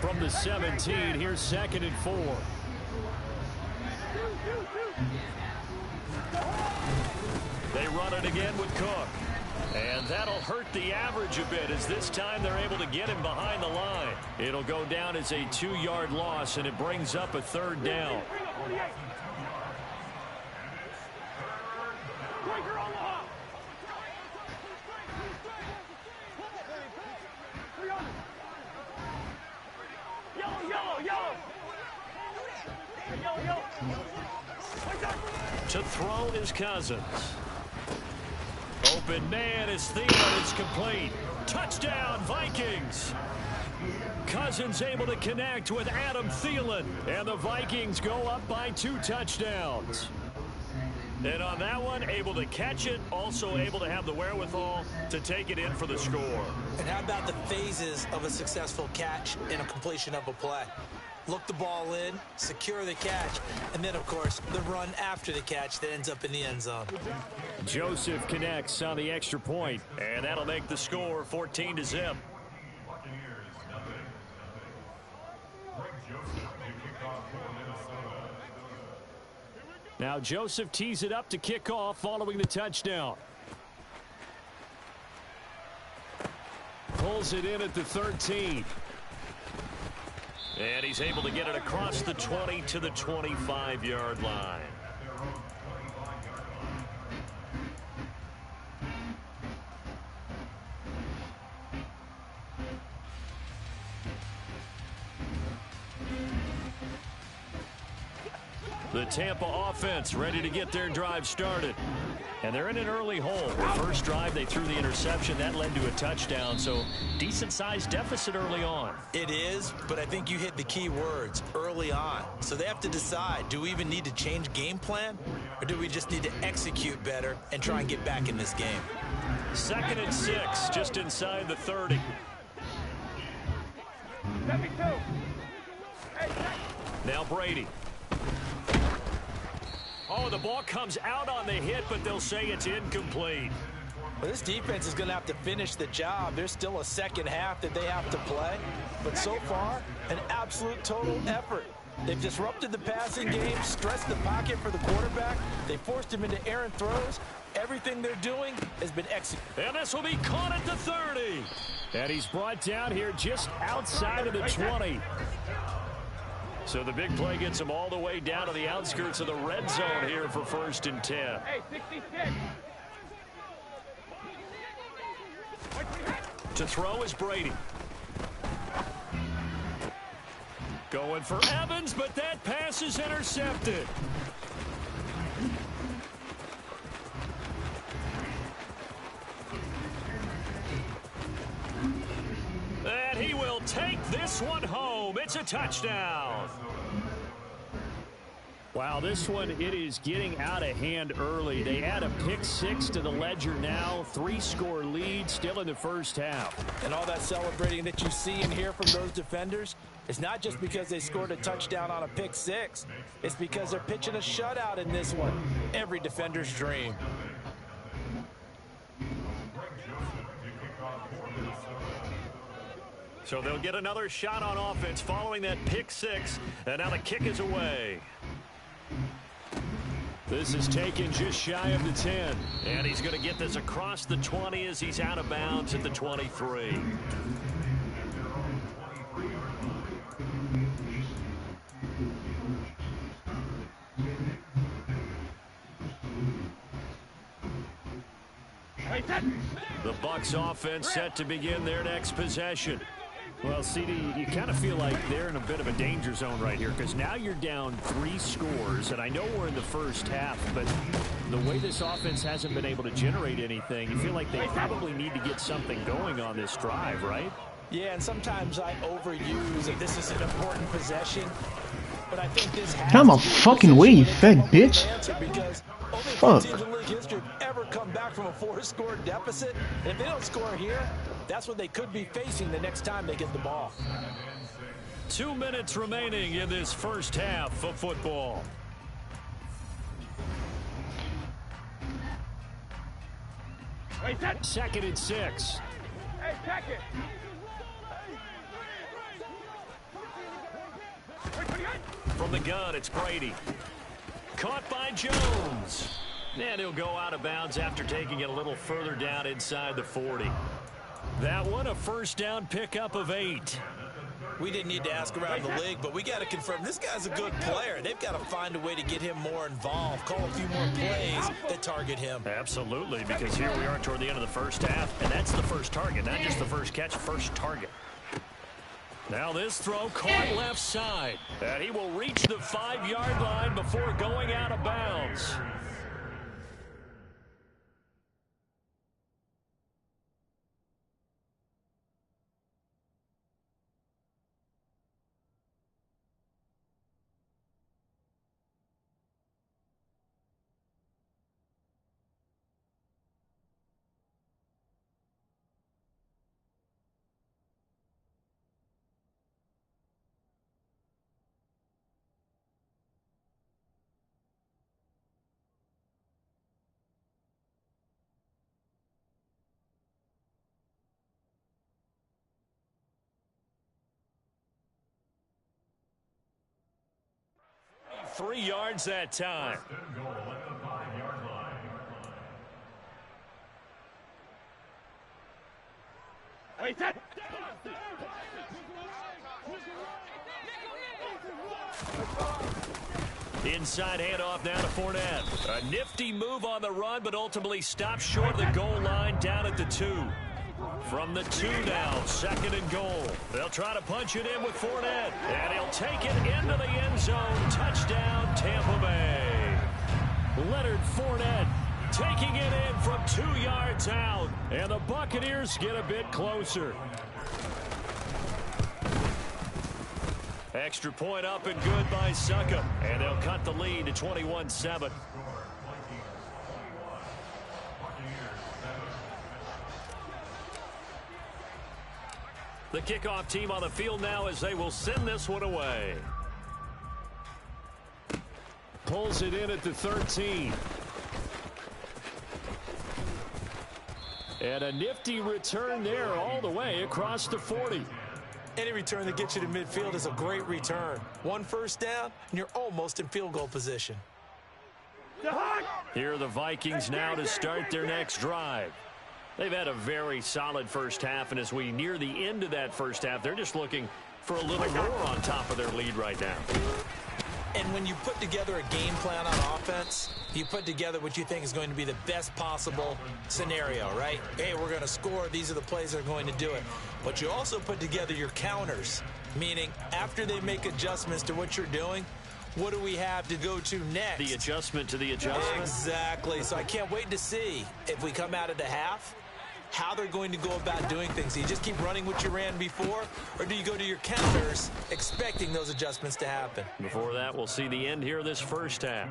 From the 17, here's 2nd and 4. They run it again with Cook. And that'll hurt the average a bit as this time they're able to get him behind the line. It'll go down as a 2-yard loss, and it brings up a 3rd down. To throw is Cousins. Open man is Thielen. It's complete. Touchdown, Vikings. Cousins able to connect with Adam Thielen. And the Vikings go up by 2 touchdowns. And on that one, able to catch it, also able to have the wherewithal to take it in for the score. And how about the phases of a successful catch and a completion of a play? Look the ball in, secure the catch, and then, of course, the run after the catch that ends up in the end zone. Joseph connects on the extra point, and that'll make the score 14-0. Now Joseph tees it up to kick off following the touchdown. Pulls it in at the 13. And he's able to get it across the 20 to the 25-yard line. The Tampa offense ready to get their drive started. And they're in an early hole. The first drive, they threw the interception. That led to a touchdown. So decent-sized deficit early on. It is, but I think you hit the key words, early on. So they have to decide, do we even need to change game plan? Or do we just need to execute better and try and get back in this game? 2nd and 6, just inside the 30. Now Brady. Oh, the ball comes out on the hit, but they'll say it's incomplete. Well, this defense is going to have to finish the job. There's still a second half that they have to play. But so far, an absolute total effort. They've disrupted the passing game, stressed the pocket for the quarterback. They forced him into errant throws. Everything they're doing has been executed. And this will be caught at the 30. And he's brought down here just outside of the 20. So the big play gets him all the way down to the outskirts of the red zone here for 1st and 10. Hey, 66. To throw is Brady. Going for Evans, but that pass is intercepted. And he will take this one home. It's a touchdown. Wow, this one, it is getting out of hand early. They add a pick 6 to the ledger now. 3-score lead still in the first half. And all that celebrating that you see and hear from those defenders, it's not just because they scored a touchdown on a pick 6. It's because they're pitching a shutout in this one. Every defender's dream. So they'll get another shot on offense following that pick 6. And now the kick is away. This is taken just shy of the 10. And he's going to get this across the 20 as he's out of bounds at the 23. The Bucs offense set to begin their next possession. Well, CD, you kind of feel like they're in a bit of a danger zone right here because now you're down 3 scores, and I know we're in the first half, but the way this offense hasn't been able to generate anything, you feel like they probably need to get something going on this drive, right? Yeah, and sometimes I overuse that this is an important possession, but I think this has I'm a fucking way, you fat bitch. because only Fuck. teams in league history have ever come back from a 4-score deficit. And if they don't score here, that's what they could be facing the next time they get the ball. 2 minutes remaining in this first half of football. Wait, that. 2nd and 6. Hey, check it. From the gun, it's Brady. Caught by Jones. And he'll go out of bounds after taking it a little further down inside the 40. That one, a first down pickup of 8. We didn't need to ask around the league, but we got to confirm this guy's a good player. They've got to find a way to get him more involved, call a few more plays that target him. Absolutely, because here we are toward the end of the first half, and that's the first target, not just the first catch, first target. Now this throw caught left side, and he will reach the 5-yard line before going out of bounds. 3 yards that time. Inside handoff now to Fournette. A nifty move on the run, but ultimately stopped short of the goal line down at the 2. From the 2 now, 2nd and goal. They'll try to punch it in with Fournette, and he'll take it into the end zone. Touchdown, Tampa Bay. Leonard Fournette taking it in from 2 yards out, and the Buccaneers get a bit closer. Extra point up and good by Suckup, and they'll cut the lead to 21-7. The kickoff team on the field now as they will send this one away. Pulls it in at the 13. And a nifty return there all the way across the 40. Any return that gets you to midfield is a great return. 1 first down, and you're almost in field goal position. Here are the Vikings now to start their next drive. They've had a very solid first half, and as we near the end of that first half, they're just looking for a little more on top of their lead right now. And when you put together a game plan on offense, you put together what you think is going to be the best possible scenario, right? Hey, we're going to score. These are the plays that are going to do it. But you also put together your counters, meaning after they make adjustments to what you're doing, what do we have to go to next? The adjustment to the adjustment? Exactly. So I can't wait to see if we come out of the half, how they're going to go about doing things. Do you just keep running what you ran before, or do you go to your counters expecting those adjustments to happen? Before that, we'll see the end here of this first half.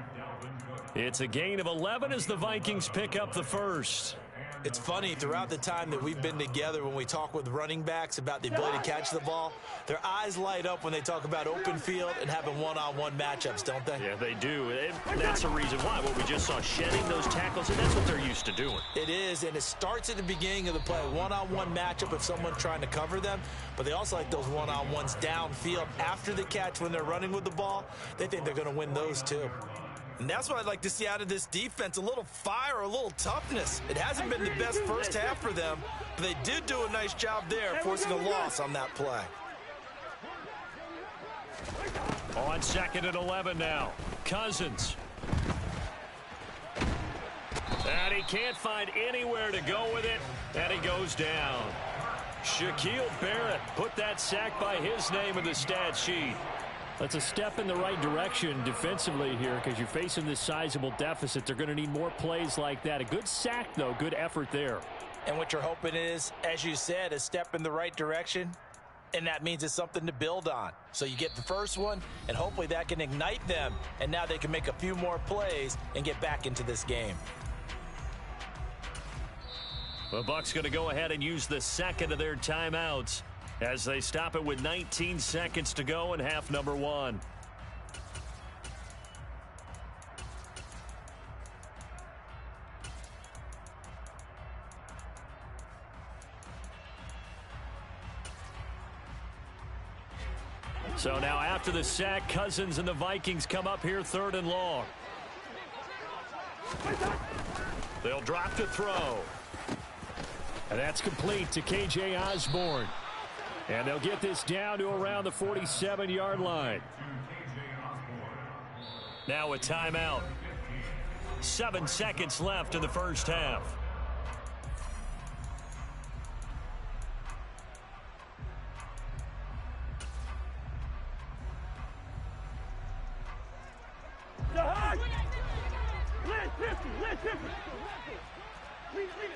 It's a gain of 11 as the Vikings pick up the first. It's funny, throughout the time that we've been together, when we talk with running backs about the ability to catch the ball, their eyes light up when they talk about open field and having one-on-one matchups, don't they? Yeah, they do. And that's the reason why. What we just saw, shedding those tackles, and that's what they're used to doing. It is, and it starts at the beginning of the play. One-on-one matchup of someone trying to cover them, but they also like those one-on-ones downfield after the catch when they're running with the ball. They think they're going to win those too. And that's what I'd like to see out of this defense, a little fire, a little toughness. It hasn't been the best first half for them, but they did do a nice job there, forcing a loss on that play. On 2nd and 11 now. Cousins. And he can't find anywhere to go with it, and he goes down. Shaquille Barrett put that sack by his name in the stat sheet. That's a step in the right direction defensively here because you're facing this sizable deficit. They're going to need more plays like that. A good sack, though. Good effort there. And what you're hoping is, as you said, a step in the right direction, and that means it's something to build on. So you get the first one, and hopefully that can ignite them, and now they can make a few more plays and get back into this game. The Bucs going to go ahead and use the second of their timeouts as they stop it with 19 seconds to go in half number 1. So now after the sack, Cousins and the Vikings come up here 3rd and long. They'll drop to throw. And that's complete to K.J. Osborne. And they'll get this down to around the 47-yard line. Now a timeout. 7 seconds left in the first half.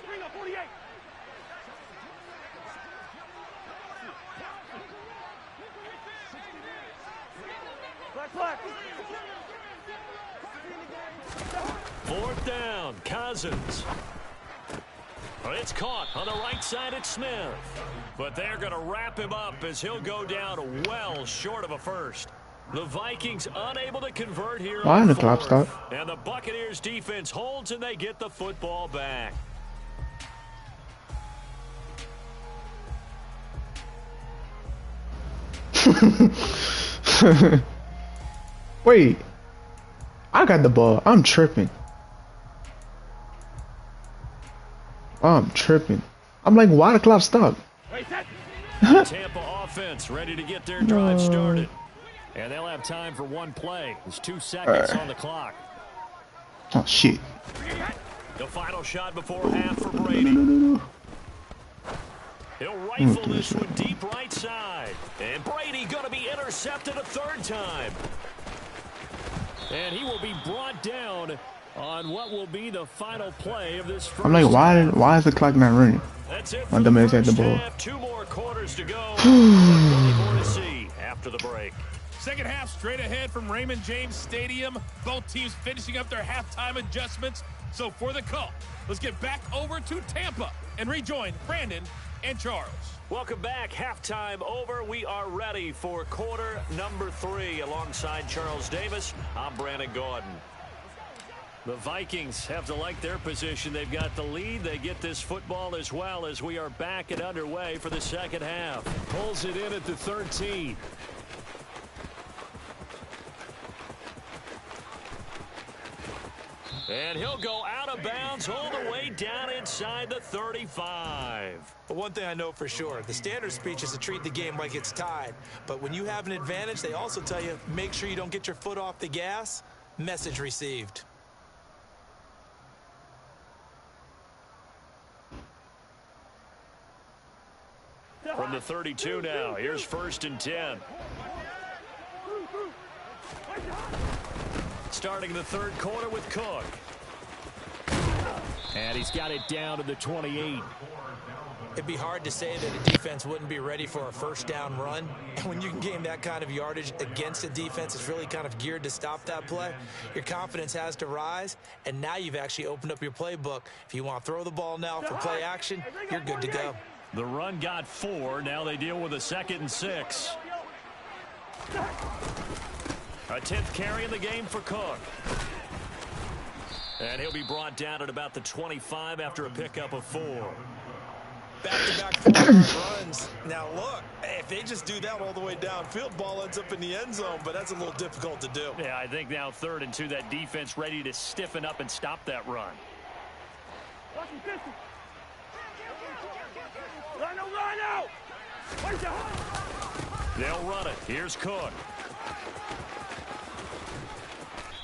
Bring up 48. Fourth down, Cousins. Well, it's caught on the right side at Smith. But they're going to wrap him up as he'll go down well short of a first. The Vikings unable to convert here on the clock stop. And the Buccaneers defense holds and they get the football back. Wait, I got the ball. I'm tripping. I'm tripping. I'm like, why the clock stop? Tampa offense ready to get their drive started. And they'll have time for one play. There's 2 seconds on the clock. Oh, shit. The final shot before half for Brady. He'll rifle this one deep right side. And Brady going to be intercepted a third time. And he will be brought down on what will be the final play of this first. I'm like, why is the clock not running? That's it. My dumb ass had the ball. 2 more quarters to go. Plenty more to see after the break. Second half straight ahead from Raymond James Stadium. Both teams finishing up their halftime adjustments. So for the call, let's get back over to Tampa and rejoin Brandon and Charles. Welcome back. Halftime over. We are ready for quarter number 3. Alongside Charles Davis, I'm Brandon Gordon. The Vikings have to like their position. They've got the lead. They get this football as well as we are back and underway for the second half. Pulls it in at the 13. And he'll go out of bounds all the way down inside the 35. But one thing I know for sure, the standard speech is to treat the game like it's tied. But when you have an advantage, they also tell you, make sure you don't get your foot off the gas. Message received. From the 32 now, here's 1st and 10. Starting the third quarter with Cook. And he's got it down to the 28. It'd be hard to say that a defense wouldn't be ready for a first down run. And when you can gain that kind of yardage against a defense that's really kind of geared to stop that play, your confidence has to rise. And now you've actually opened up your playbook. If you want to throw the ball now for play action, you're good to go. The run got 4. Now they deal with a 2nd and 6. A 10th carry in the game for Cook. And he'll be brought down at about the 25 after a pickup of 4. Back-to-back 4-yard runs. Now look, if they just do that all the way downfield, ball ends up in the end zone, but that's a little difficult to do. Yeah, I think now 3rd and 2, that defense ready to stiffen up and stop that run. They'll run it. Here's Cook.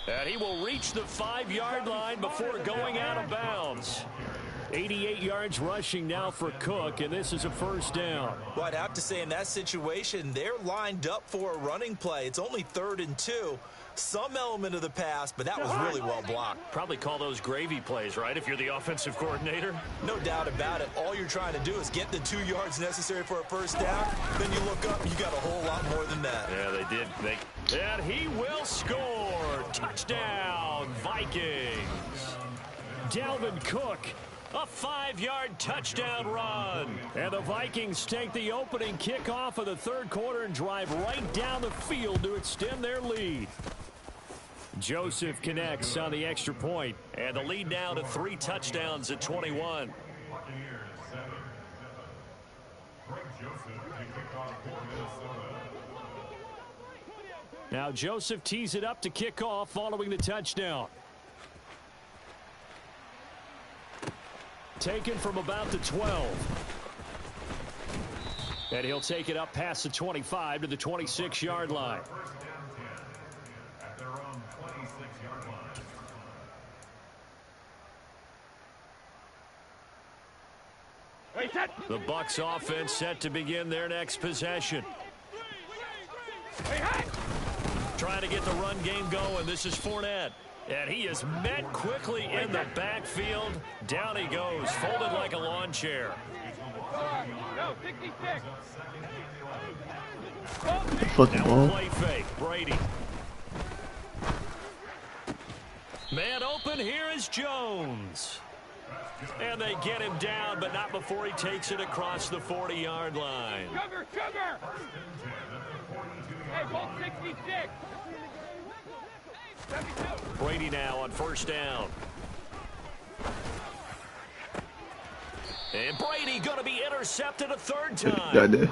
And he will reach the 5-yard line before going out of bounds. 88 yards rushing now for Cook, and this is a first down. Well, I'd have to say in that situation, they're lined up for a running play. It's only 3rd and 2. Some element of the pass, but that was really well blocked. Probably call those gravy plays, right, if you're the offensive coordinator? No doubt about it. All you're trying to do is get the 2 yards necessary for a first down. Then you look up, you got a whole lot more than that. Yeah, they did. And he will score. Touchdown, Vikings. Dalvin Cook. A 5-yard touchdown run. And the Vikings take the opening kickoff of the third quarter and drive right down the field to extend their lead. Joseph connects on the extra point, and the lead now to 3 touchdowns at 21. Now Joseph tees it up to kick off following the touchdown. Taken from about the 12. And he'll take it up past the 25 to the 26-yard line. The Bucs offense set to begin their next possession. Trying to get the run game going. This is Fournette. And he is met quickly in the backfield. Down he goes, folded like a lawn chair. Now play fake, Brady. Man open, here is Jones. And they get him down, but not before he takes it across the 40-yard line. Sugar! Hey, ball 66. Brady now on first down. And Brady going to be intercepted a third time.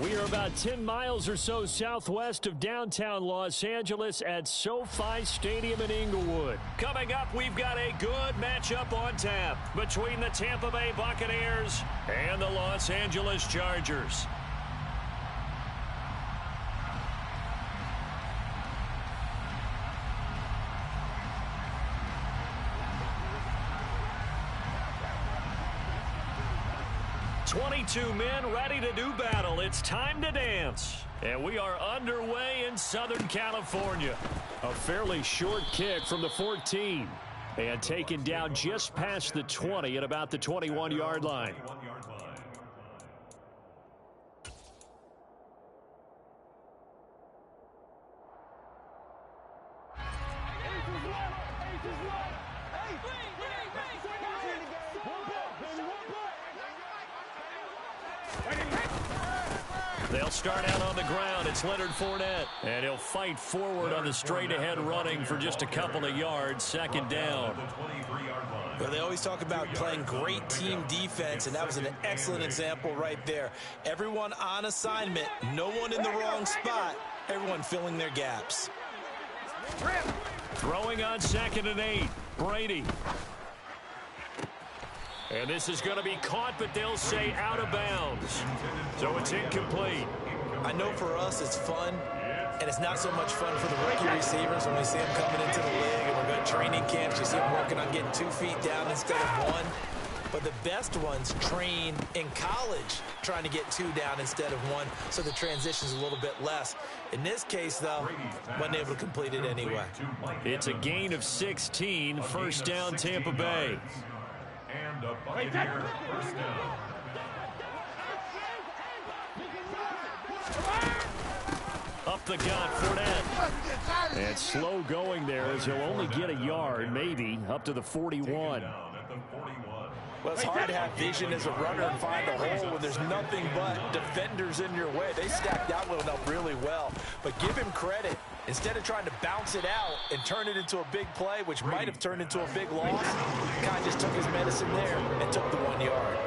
We are about 10 miles or so southwest of downtown Los Angeles at SoFi Stadium in Inglewood. Coming up, we've got a good matchup on tap between the Tampa Bay Buccaneers and the Los Angeles Chargers. "22 men ready to do battle. It's time to dance." And we are underway in Southern California. A fairly short kick from the 14. And taken down just past the 20 at about the 21-yard line. They'll start out on the ground. It's Leonard Fournette. And he'll fight forward on the straight-ahead running for just a couple of yards. Second down. Well, they always talk about playing great team defense, and that was an excellent example right there. Everyone on assignment, no one in the wrong spot, everyone filling their gaps. Throwing on 2nd and 8. Brady. And this is going to be caught, but they'll say out of bounds. So it's incomplete. I know for us it's fun, and it's not so much fun for the rookie receivers when we see them coming into the league and we're going to training camps. You see them working on getting 2 feet down instead of 1. But the best ones train in college trying to get 2 down instead of 1, so the transition's a little bit less. In this case, though, wasn't able to complete it anyway. It's a gain of 16. First down, Tampa Bay. And a Buccaneer first down. Up the gut, Fournette. And slow going there as he'll only get a yard, maybe, up to the 41. Well, it's hard to have vision as a runner and find a hole when there's nothing but defenders in your way. They stacked that one up really well. But give him credit. Instead of trying to bounce it out and turn it into a big play, which might have turned into a big loss, Kai just took his medicine there and took the 1 yard.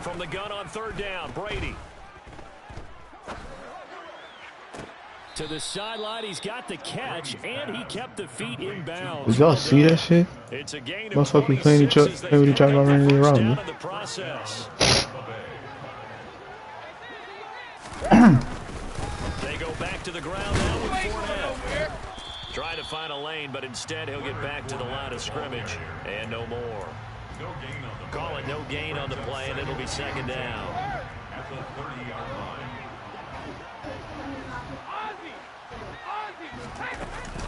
From the gun on 3rd down, Brady. To the sideline, he's got the catch, and he kept the feet in bounds. Did y'all see that shit? It's a gain of Motherfuckers playing each other, playing with each other running around me. They go back to the ground now with Fournette. Trying to find a lane, but instead he'll get back to the line of scrimmage. And no more. Call it no gain on the play, and it'll be 2nd down. At the 30-yard line.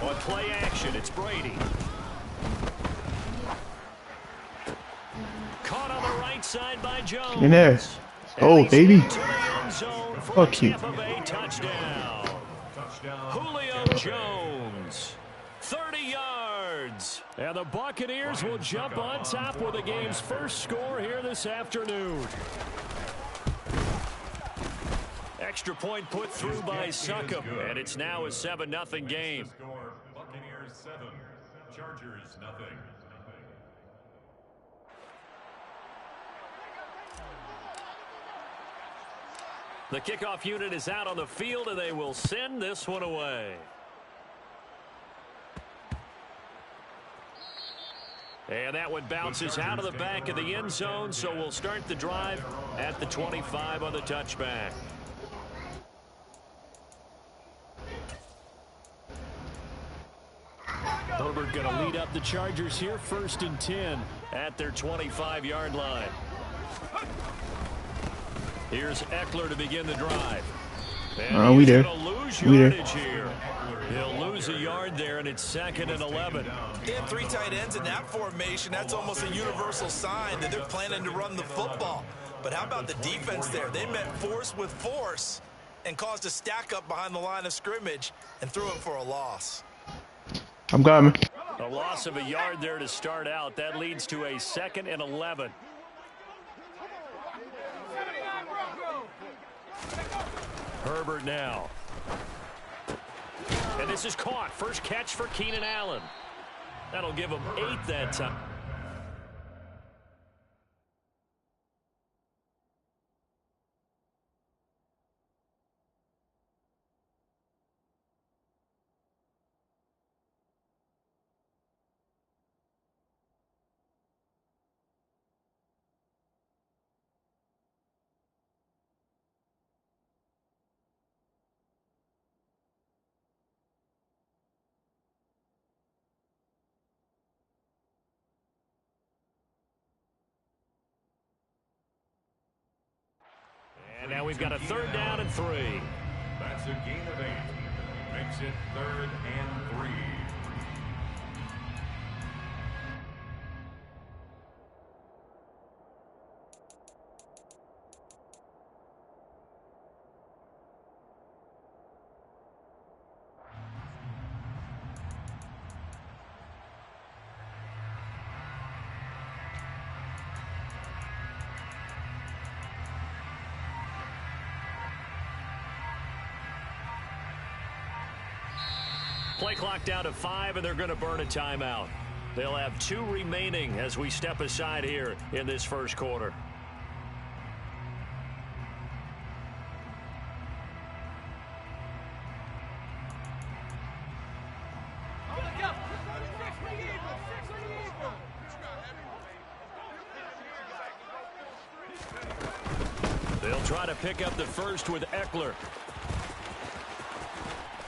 On play action, it's Brady. Caught on the right side by Jones. In there. Oh, baby. Fuck you. Touchdown. Julio Jones. 30 yards. And the Buccaneers will jump on top with the game's first score here this afternoon. Extra point put through by Succop, and it's now a 7-0 game. Buccaneers 7, Chargers 0. The kickoff unit is out on the field, and they will send this one away. And that one bounces out of the back of the end zone, so we'll start the drive at the 25 on the touchback. Herbert going to lead up the Chargers here, 1st and 10 at their 25-yard line. Here's Eckler to begin the drive. And we there. We there. Here. He'll lose a yard there, and it's 2nd and 11. They have 3 tight ends in that formation. That's almost a universal sign that they're planning to run the football. But how about the defense there? They met force with force and caused a stack up behind the line of scrimmage and threw it for a loss. I'm coming. A loss of a yard there to start out. That leads to a 2nd and 11. Herbert now. And this is caught. First catch for Keenan Allen. That'll give him 8 that time. Now we've got a 3rd down and 3. That's a gain of 8. Makes it 3rd and 3. Play clock down to 5, and they're going to burn a timeout. They'll have 2 remaining as we step aside here in this first quarter. They'll try to pick up the first with Eckler.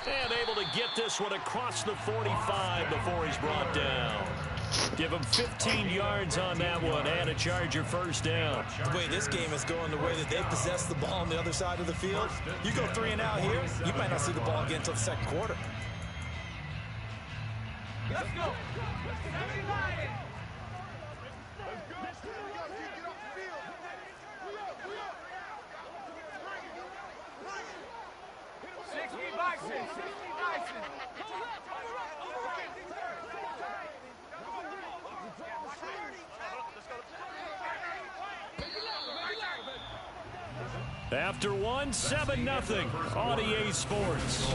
And able to get this one across the 45 before he's brought down. Give him 15 yards on that one and a Charger first down. The way this game is going, the way that they possess the ball on the other side of the field, you go 3 and out here, you might not see the ball again until the second quarter. Let's go. 60 Bison. 60 Bison. After 1, 7-0 on EA Sports.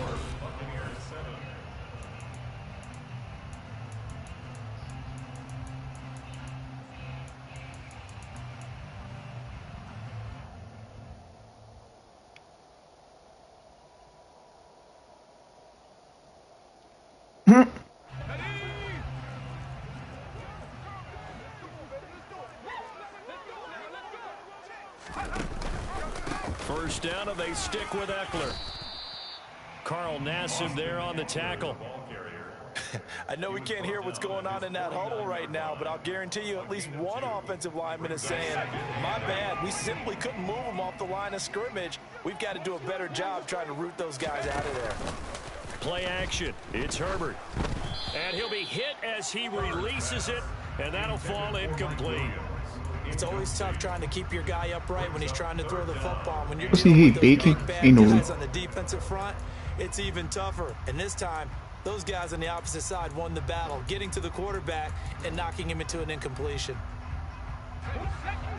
First down, and they stick with Eckler. Carl Nassib there on the tackle. I know we can't hear what's going on in that huddle right now, but I'll guarantee you at least one offensive lineman is saying, my bad, we simply couldn't move them off the line of scrimmage. We've got to do a better job trying to root those guys out of there. Play action. It's Herbert. And he'll be hit as he releases it, and that'll fall incomplete. It's always tough trying to keep your guy upright when he's trying to throw the football. When you're See, dealing he with those bacon. big bad Ain't no guys on the defensive front, it's even tougher. And this time, those guys on the opposite side won the battle, getting to the quarterback and knocking him into an incompletion.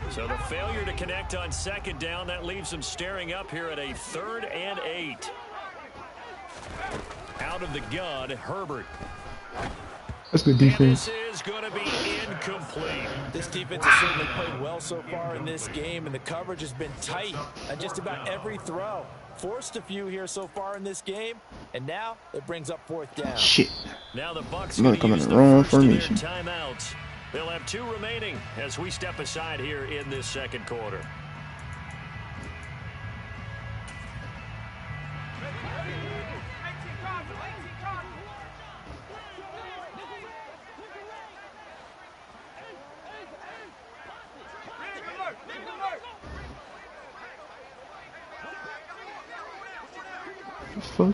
So the failure to connect on 2nd down, that leaves them staring up here at a 3rd and 8. Out of the gun, Herbert. That's good defense. And this is going to be incomplete. This defense has certainly played well so far in this game, and the coverage has been tight on just about every throw. Forced a few here so far in this game, and now it brings up 4th down. Shit. Now the Bucks I'm going gonna to use come in the wrong first of their formation. timeouts. They'll have 2 remaining as we step aside here in this second quarter. Fuck.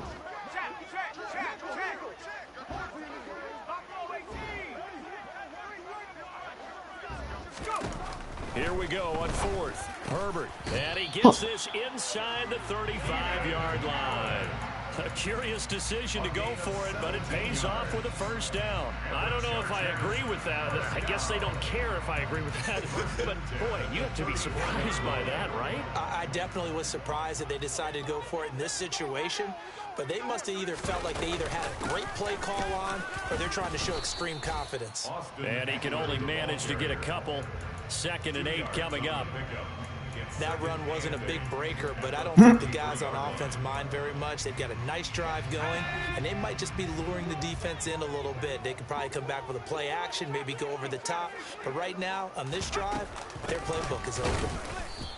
Here we go on 4th. Herbert. And he gets this inside the 35-yard line. A curious decision to go for it, but it pays off with a first down. I don't know if I agree with that. I guess they don't care if I agree with that. But, boy, you have to be surprised by that, right? I definitely was surprised that they decided to go for it in this situation, but they must have either felt like they either had a great play call on or they're trying to show extreme confidence. And he can only manage to get a couple. 2nd and 8 coming up. That run wasn't a big breaker, but I don't think the guys on offense mind very much. They've got a nice drive going, and they might just be luring the defense in a little bit. They could probably come back with a play action, maybe go over the top. But right now, on this drive, their playbook is open.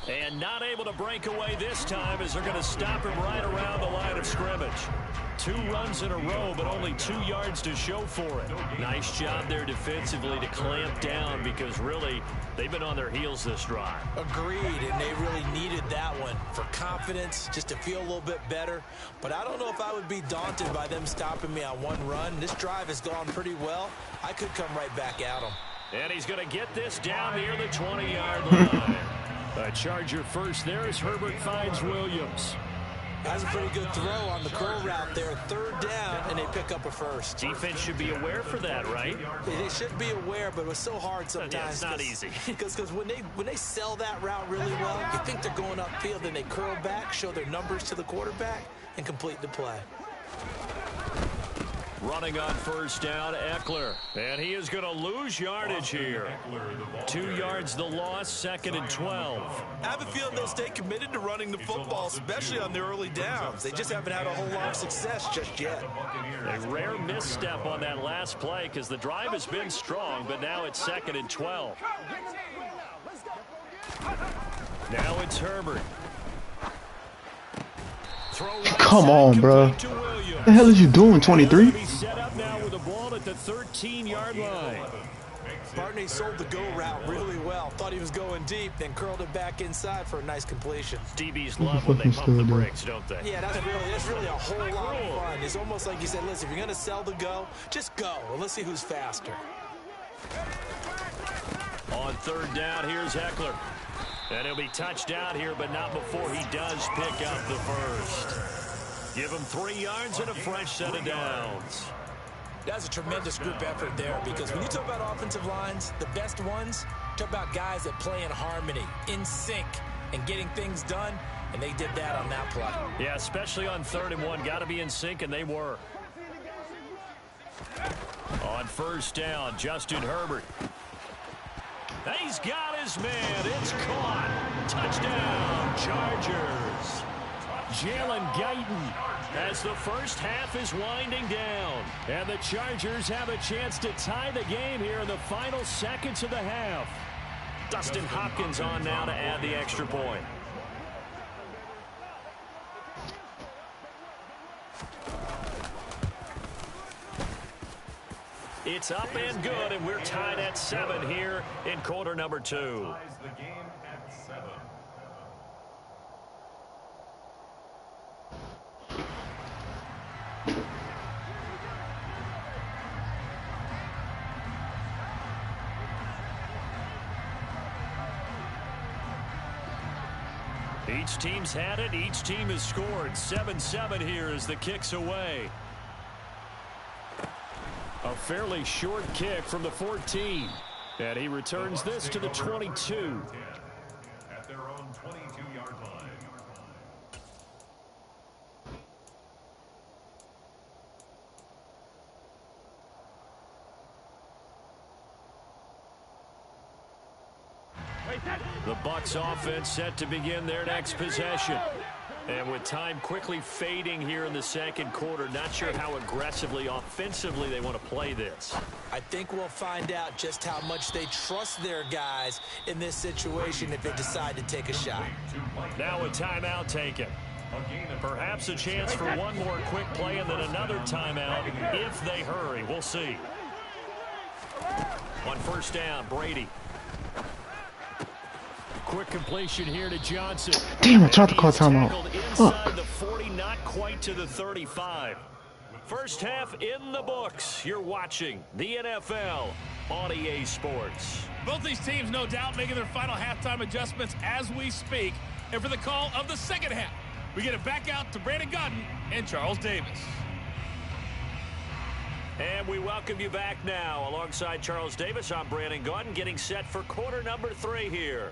And not able to break away this time as they're going to stop him right around the line of scrimmage. 2 runs in a row, but only 2 yards to show for it. Nice job there defensively to clamp down because really they've been on their heels this drive. Agreed, and they really needed that one for confidence, just to feel a little bit better. But I don't know if I would be daunted by them stopping me on 1 run. This drive has gone pretty well. I could come right back at them. And he's going to get this down near the 20-yard line. A Charger first there as Herbert finds Williams. That's a pretty good throw on the curl route there. 3rd down, and they pick up a first. Defense should be aware for that, right? They should be aware, but it was so hard sometimes. Yeah, it's not easy. Because when they sell that route really well, you think they're going upfield, then they curl back, show their numbers to the quarterback, and complete the play. Running on 1st down, Eckler. And he is going to lose yardage here. 2 yards the loss, 2nd and 12. I have a feeling they'll stay committed to running the football, especially on the early downs. They just haven't had a whole lot of success just yet. A rare misstep on that last play because the drive has been strong, but now it's 2nd and 12. Now it's Herbert. Come on, bro. What the hell is you doing, 23? Set up now with the ball at the 13-yard line. Barney sold the go route really well. Thought he was going deep, then curled it back inside for a nice completion. DBs love when they pump the brakes, don't they? Yeah, that's really a whole lot of fun. It's almost like you said, listen, if you're going to sell the go, just go. Well, let's see who's faster. On 3rd down, here's Eckler. And he'll be touched out here, but not before he does pick up the first. Give him 3 yards and a fresh set of downs. That's a tremendous group effort there because when you talk about offensive lines, the best ones, talk about guys that play in harmony, in sync, and getting things done, and they did that on that play. Yeah, especially on 3rd and 1. Got to be in sync, and they were. On 1st down, Justin Herbert. He's got his man. It's caught. Touchdown, Chargers. Jalen Guyton as the first half is winding down. And the Chargers have a chance to tie the game here in the final seconds of the half. Dustin Hopkins on now to add the extra point. It's up and good, and we're tied at 7 here in quarter number 2. The game at 7. Each team's had it. Each team has scored. 7-7 here as the kick's away. A fairly short kick from the 14. And he returns this to the 22. At their own 22-yard line. The Bucs offense set to begin their next possession. And with time quickly fading here in the second quarter, not sure how aggressively, offensively they want to play this. I think we'll find out just how much they trust their guys in this situation if they decide to take a shot. Now a timeout taken. Perhaps a chance for one more quick play and then another timeout if they hurry. We'll see. On 1st down, Brady. Quick completion here to Johnson. Damn, I tried to call timeout. Inside the 40, not quite to the 35. First half in the books. You're watching the NFL on EA Sports. Both these teams, no doubt, making their final halftime adjustments as we speak. And for the call of the second half, we get it back out to Brandon Gaudin and Charles Davis. And we welcome you back now. Alongside Charles Davis, I'm Brandon Gaudin, getting set for quarter number 3 here.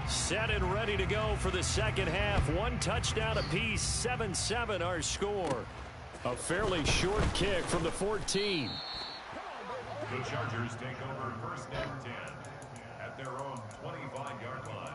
Set and ready to go for the second half. 1 touchdown apiece, 7-7 our score. A fairly short kick from the 14. The Chargers take over first and 10 at their own 25-yard line.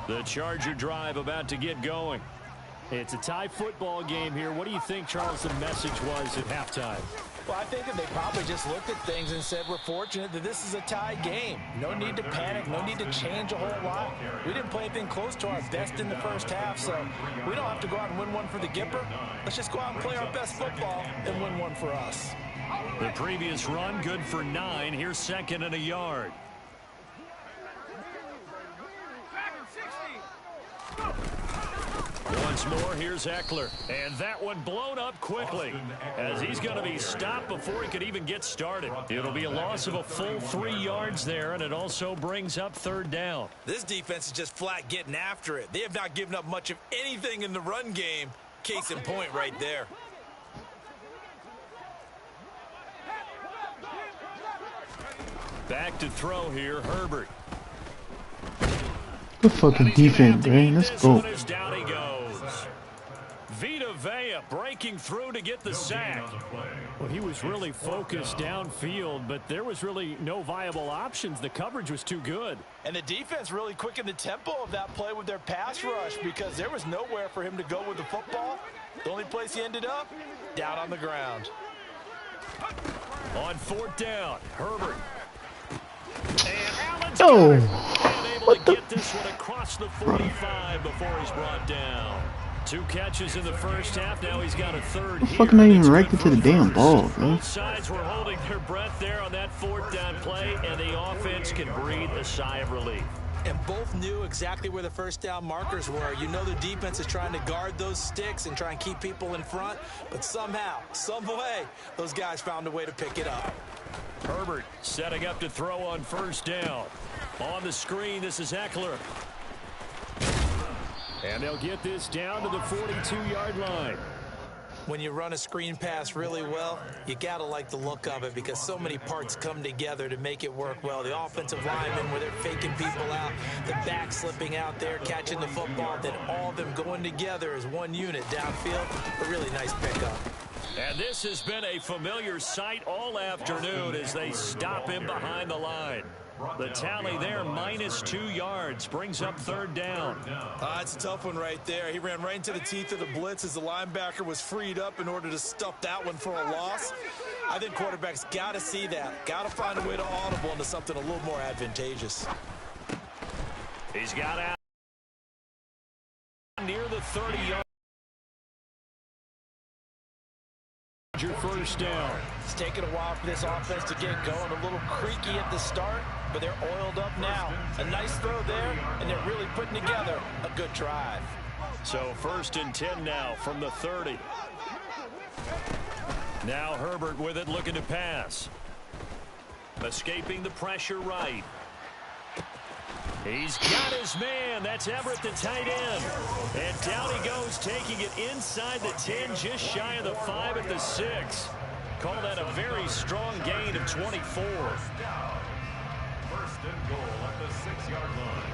The Charger drive about to get going. It's a tie football game here. What do you think, Charles, the message was at halftime? Well, I think that they probably just looked at things and said, we're fortunate that this is a tie game. No need to panic. No need to change a whole lot. We didn't play anything close to our best in the first half, so we don't have to go out and win one for the Gipper. Let's just go out and play our best football and win one for us. The previous run, good for 9. Here's second and a yard. Once more, here's Eckler. And that one blown up quickly as he's going to be stopped before he could even get started. It'll be a loss of a full 3 yards there, and it also brings up third down. This defense is just flat getting after it. They have not given up much of anything in the run game. Case in point right there. Back to throw here, Herbert. Good fucking defense, man. Let's go. Down he goes. Vita Vea breaking through to get the sack. Well, he was really focused downfield, but there was really no viable options. The coverage was too good. And the defense really quickened the tempo of that play with their pass rush because there was nowhere for him to go with the football. The only place he ended up, down on the ground. On fourth down, Herbert. And Allen's able to get this one across the 45 before he's brought down. 2 catches in the first half. Now he's got a third here. Fucking not even directed to the damn ball, bro. Both sides were holding their breath there on that fourth down play, and the offense can breathe a sigh of relief. And both knew exactly where the first down markers were. You know the defense is trying to guard those sticks and try and keep people in front, but somehow, some way, those guys found a way to pick it up. Herbert setting up to throw on first down. On the screen, this is Eckler. And they'll get this down to the 42-yard line. When you run a screen pass really well, you got to like the look of it because so many parts come together to make it work well. The offensive linemen where they're faking people out, the back slipping out there, catching the football, then all of them going together as one unit downfield. A really nice pickup. And this has been a familiar sight all afternoon as they stop him behind the line. The tally there, -2 yards, brings up third down. It's a tough one right there. He ran right into the teeth of the blitz as the linebacker was freed up in order to stuff that one for a loss. I think quarterbacks got to see that. Got to find a way to audible into something a little more advantageous. He's got out near the 30-yard. Your first down. It's taken a while for this offense to get going. A little creaky at the start, but they're oiled up now. A nice throw there, and they're really putting together a good drive. So 1st and 10 now from the 30. Now Herbert with it, looking to pass. Escaping the pressure right. He's got his man. That's Everett, the tight end. And down he goes, taking it inside the 10, just shy of the 5 at the 6. Call that a very strong gain of 24. 1st and goal at the 6-yard line.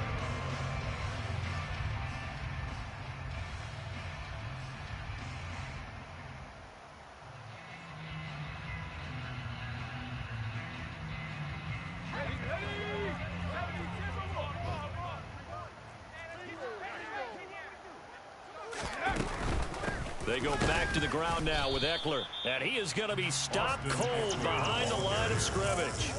They go back to the ground now with Eckler. And he is going to be stopped cold behind the line of scrimmage.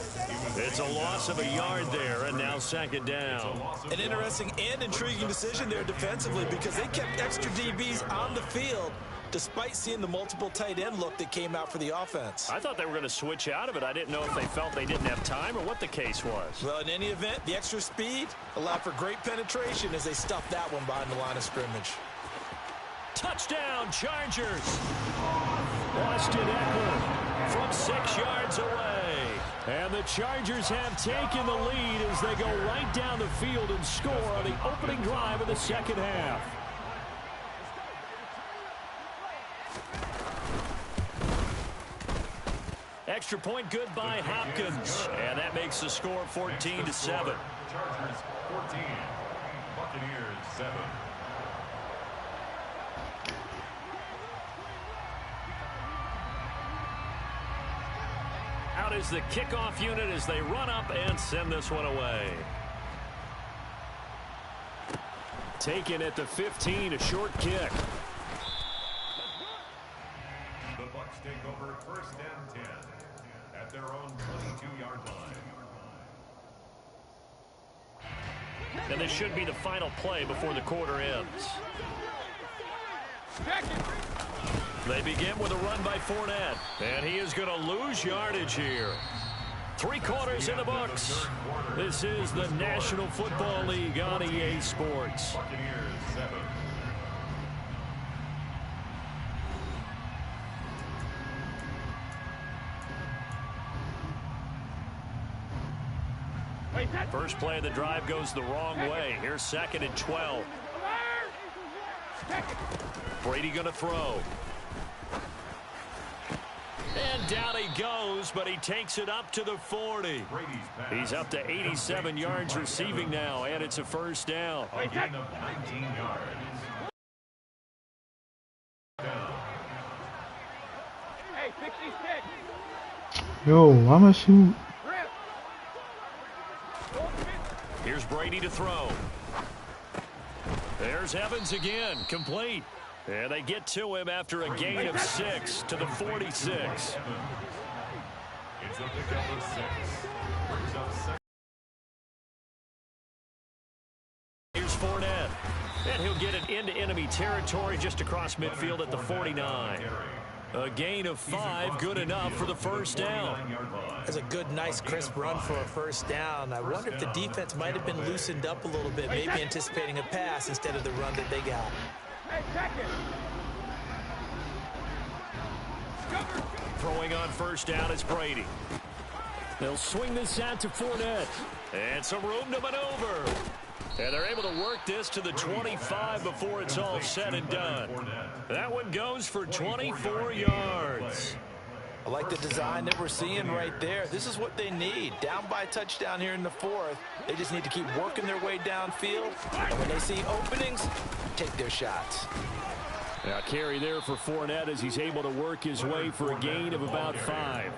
It's a loss of a yard there, and now second down. An interesting and intriguing decision there defensively because they kept extra DBs on the field despite seeing the multiple tight end look that came out for the offense. I thought they were going to switch out of it. I didn't know if they felt they didn't have time or what the case was. Well, in any event, the extra speed allowed for great penetration as they stuffed that one behind the line of scrimmage. Touchdown, Chargers. Austin Eckler from 6 yards away. And the Chargers have taken the lead as they go right down the field and score on the opening drive of the second half. Extra point good by Hopkins. And that makes the score 14-7. Chargers 14, Buccaneers 7. Out is the kickoff unit as they run up and send this one away. Taken at the 15, a short kick. The Bucs take over first and 10 at their own 22-yard line. And this should be the final play before the quarter ends. They begin with a run by Fournette. And he is going to lose yardage here. 3 quarters in the books. This is the National Football League on EA Sports. Buccaneers 7. First play of the drive goes the wrong way. Here's 2nd and 12. Brady going to throw. And down he goes, but he takes it up to the 40. He's up to 87 yards receiving now, and it's a first down. A gain of 19 yards. Hey, 66. Yo, why am I shooting? Here's Brady to throw. There's Evans again, complete. And they get to him after a gain of 6 to the 46. It's a pickup of 6. Brings up 2nd. Here's Fournette. And he'll get it into enemy territory just across midfield at the 49. A gain of 5, good enough for the first down. That's a good, nice, crisp run for a first down. I wonder if the defense might have been loosened up a little bit, maybe anticipating a pass instead of the run that they got. Hey, second. Throwing on first down is Brady. They'll swing this out to Fournette. And some room to maneuver. And they're able to work this to the 25 before it's all said and done. That one goes for 24 yards. I like the design that we're seeing right there. This is what they need. Down by a touchdown here in the 4th. They just need to keep working their way downfield. And when they see openings, take their shots. Now carry there for Fournette as he's able to work his way for a gain of about 5.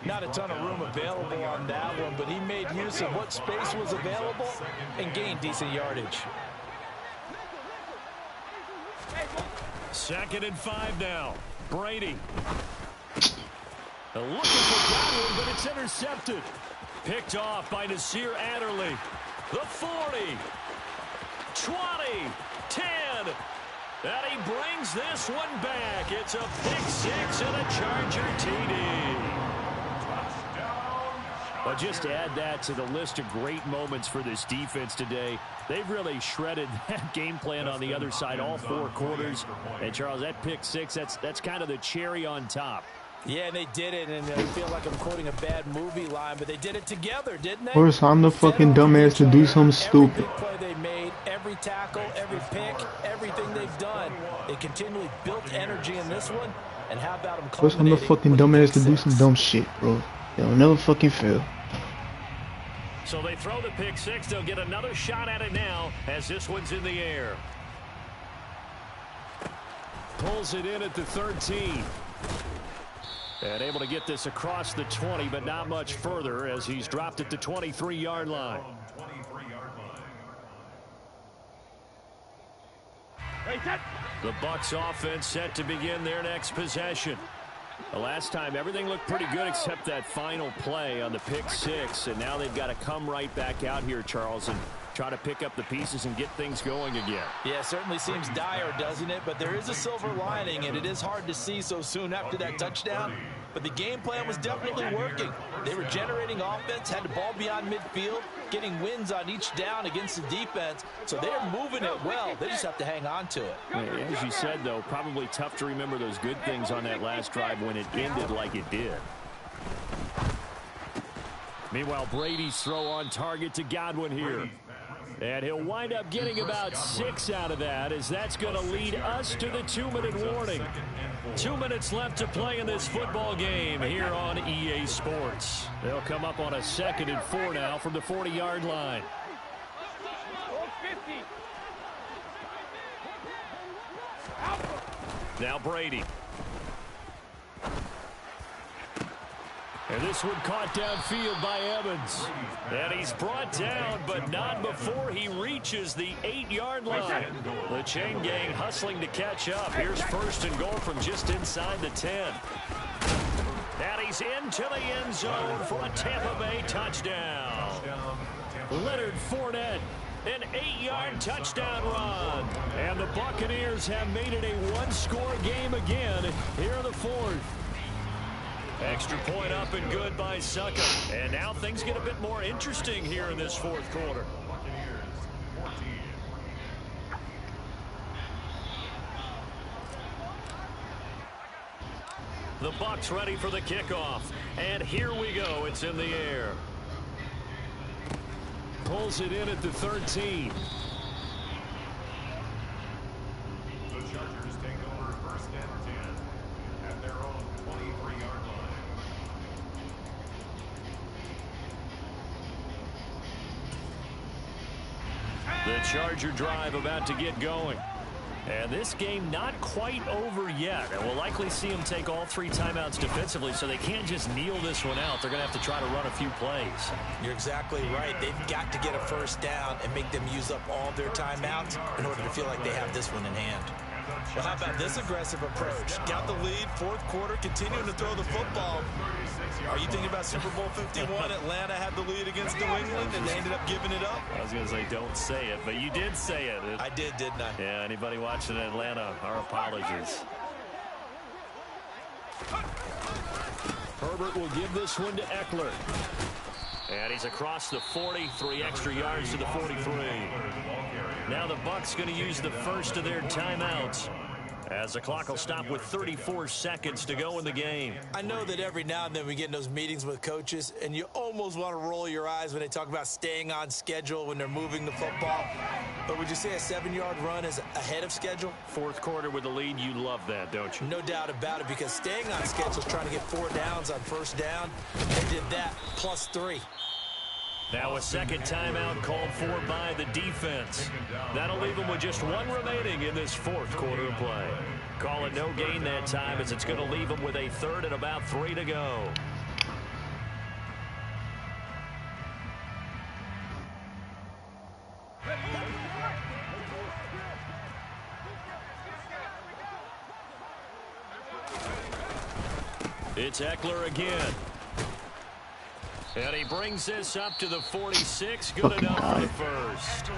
Not a ton of room available on that one, but he made use of what space was available and gained decent yardage. 2nd and 5 now. Brady. Looking for Godwin, but it's intercepted. Picked off by Nasir Adderley. The 40. 20. 10. And he brings this one back. It's a pick 6 and a Charger TD. But just to add that to the list of great moments for this defense today, they've really shredded that game plan on the other side all 4 quarters. And, Charles, that pick 6, that's kind of the cherry on top. Yeah, and they did it, and I feel like I'm quoting a bad movie line, but they did it together, didn't they? Of course, I'm the fucking dumbass to do something stupid. Every play they made, every tackle, every pick, everything they've done, they continually built energy in this one. And how about them? Of course, I'm the fucking dumbass to do some dumb shit, bro. They'll never fucking fail. So they throw the pick 6. They'll get another shot at it now as this one's in the air. Pulls it in at the 13. And able to get this across the 20, but not much further as he's dropped at the 23-yard line. Hey, set. The Bucs offense set to begin their next possession. The last time, everything looked pretty good except that final play on the pick six. And now they've got to come right back out here, Charles, and try to pick up the pieces and get things going again. Yeah, it certainly seems dire, doesn't it? But there is a silver lining, and it is hard to see so soon after that touchdown. But the game plan was definitely working. They were generating offense, had the ball beyond midfield, getting wins on each down against the defense. So they're moving it well. They just have to hang on to it. As you said, though, probably tough to remember those good things on that last drive when it ended like it did. Meanwhile, Brady's throw on target to Godwin here. And he'll wind up getting about 6 out of that, as that's going to lead us to the 2-minute warning. 2 minutes left to play in this football game here on EA Sports. They'll come up on a 2nd and 4 now from the 40-yard line. Now Brady. And this one caught downfield by Evans. And he's brought down, but not before he reaches the 8-yard line. The chain gang hustling to catch up. Here's 1st and goal from just inside the 10. And he's into the end zone for a Tampa Bay touchdown. Leonard Fournette, an 8-yard touchdown run. And the Buccaneers have made it a one-score game again here in the 4th. Extra point up and good by Sucker. And now things get a bit more interesting here in this 4th quarter. The Bucs ready for the kickoff. And here we go. It's in the air. Pulls it in at the 13. The Chargers take over 1st and 10 at their own 23-yard line. The Charger drive about to get going. And this game not quite over yet. And we'll likely see them take all 3 timeouts defensively, so they can't just kneel this one out. They're going to have to try to run a few plays. You're exactly right. They've got to get a 1st down and make them use up all their timeouts in order to feel like they have this one in hand. Well, how about this aggressive approach? Got the lead, 4th quarter, continuing to throw the football. Are you thinking about Super Bowl 51? Atlanta had the lead against New England, and they ended up giving it up? I was going to say don't say it, but you did say it. I did, didn't I? Yeah, anybody watching in Atlanta, our apologies. Herbert will give this one to Eckler. And he's across the 40, 3 extra yards to the 43. Now the Bucs going to use the first of their timeouts, as the clock will stop with 34 seconds to go in the game. I know that every now and then we get in those meetings with coaches, and you almost want to roll your eyes when they talk about staying on schedule when they're moving the football. But would you say a 7-yard run is ahead of schedule? 4th quarter with the lead, you love that, don't you? No doubt about it, because staying on schedule is trying to get 4 downs on 1st down. They did that plus 3. Now a 2nd timeout called for by the defense. That'll leave them with just 1 remaining in this 4th quarter of play. Call it no gain that time, as it's going to leave them with a 3rd and about 3 to go. It's Eckler again. And he brings this up to the 46. Good enough for the 1st.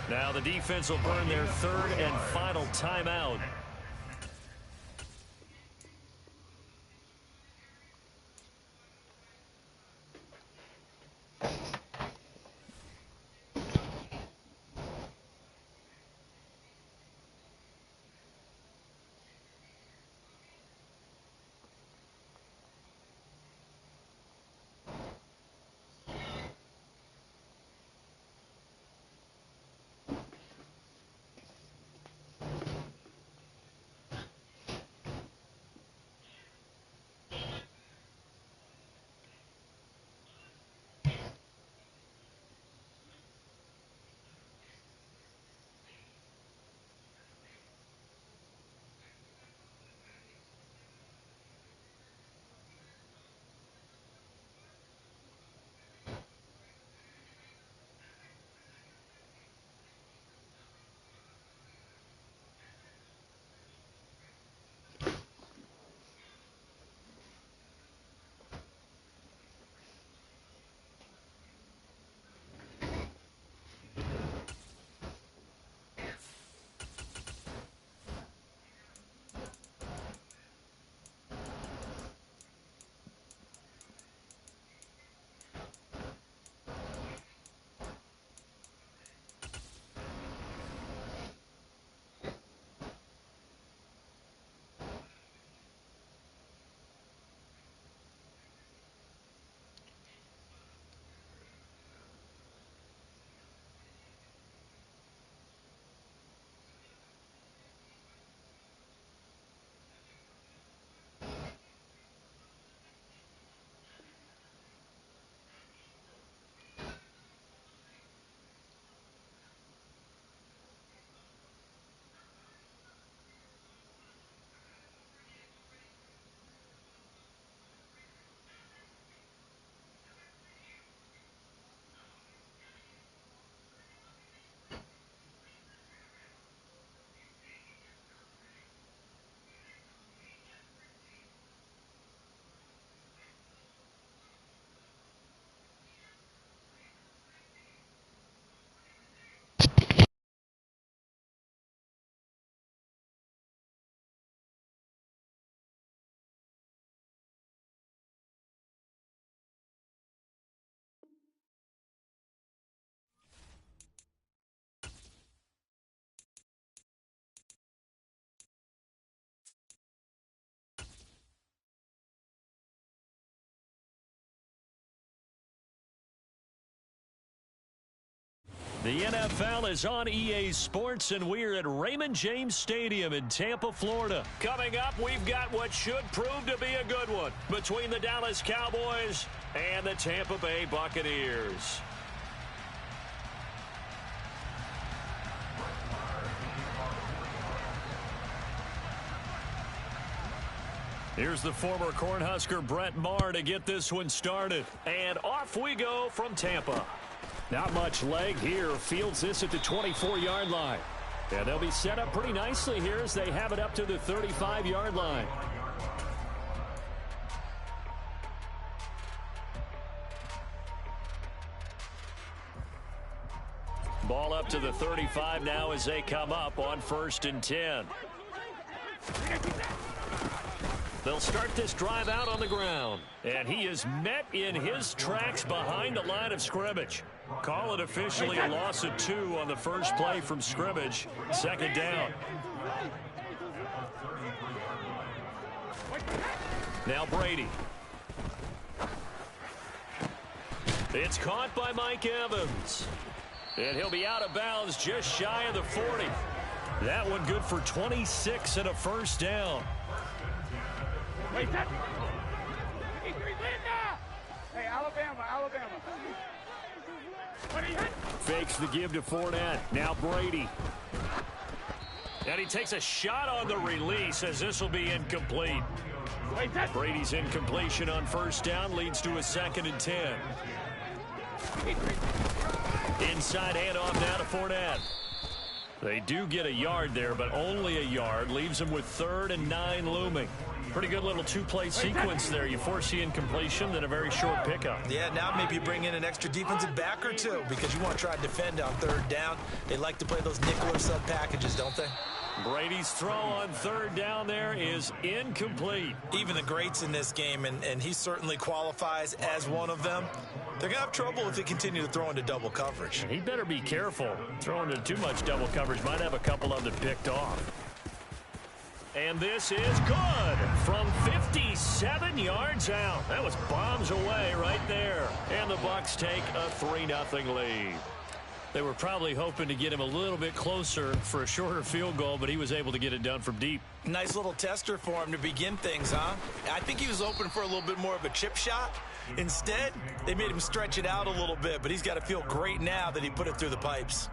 Now the defense will burn their 3rd and final timeout. The NFL is on EA Sports, and we're at Raymond James Stadium in Tampa, Florida. Coming up, we've got what should prove to be a good one between the Dallas Cowboys and the Tampa Bay Buccaneers. Here's the former Cornhusker Brett Maher to get this one started. And off we go from Tampa. Not much leg here. Fields this at the 24-yard line. And they'll be set up pretty nicely here as they have it up to the 35-yard line. Ball up to the 35 now as they come up on 1st and 10. They'll start this drive out on the ground. And he is met in his tracks behind the line of scrimmage. Call it officially a loss of 2 on the first play from scrimmage. 2nd down. Now Brady. It's caught by Mike Evans. And he'll be out of bounds just shy of the 40. That one good for 26 and a 1st down. Hey, Alabama. Fakes the give to Fournette. Now Brady. And he takes a shot on the release as this will be incomplete. Brady's incompletion on 1st down leads to a 2nd and 10. Inside handoff now to Fournette. They do get a yard there, but only a yard. Leaves them with 3rd and 9 looming. Pretty good little 2-play sequence there. You force the incompletion, then a very short pickup. Yeah, now maybe bring in an extra defensive back or 2 because you want to try to defend on 3rd down. They like to play those nickel or sub packages, don't they? Brady's throw on 3rd down there is incomplete. Even the greats in this game, and he certainly qualifies as one of them, they're going to have trouble if they continue to throw into double coverage. He better be careful. Throwing into too much double coverage might have a couple of them picked off. And this is good from 57 yards out. That was bombs away right there. And the Bucs take a 3-0 lead. They were probably hoping to get him a little bit closer for a shorter field goal, but he was able to get it done from deep. Nice little tester for him to begin things, huh? I think he was open for a little bit more of a chip shot. Instead, they made him stretch it out a little bit, but he's got to feel great now that he put it through the pipes.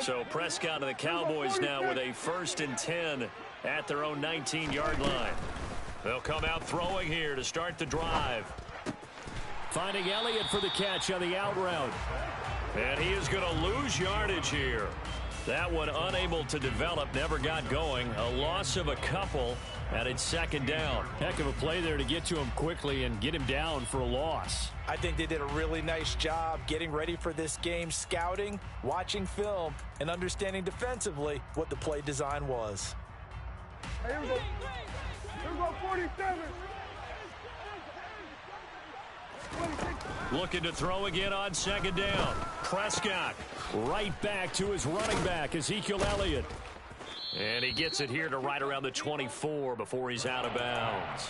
So Prescott and the Cowboys now with a 1st and 10 at their own 19-yard line. They'll come out throwing here to start the drive. Finding Elliott for the catch on the out route. And he is going to lose yardage here. That one unable to develop, never got going. A loss of a couple, and it's 2nd down. Heck of a play there to get to him quickly and get him down for a loss. I think they did a really nice job getting ready for this game, scouting, watching film, and understanding defensively what the play design was. Hey, here we go. Here we go, 47. 26. Looking to throw again on 2nd down. Prescott right back to his running back, Ezekiel Elliott. And he gets it here to right around the 24 before he's out of bounds.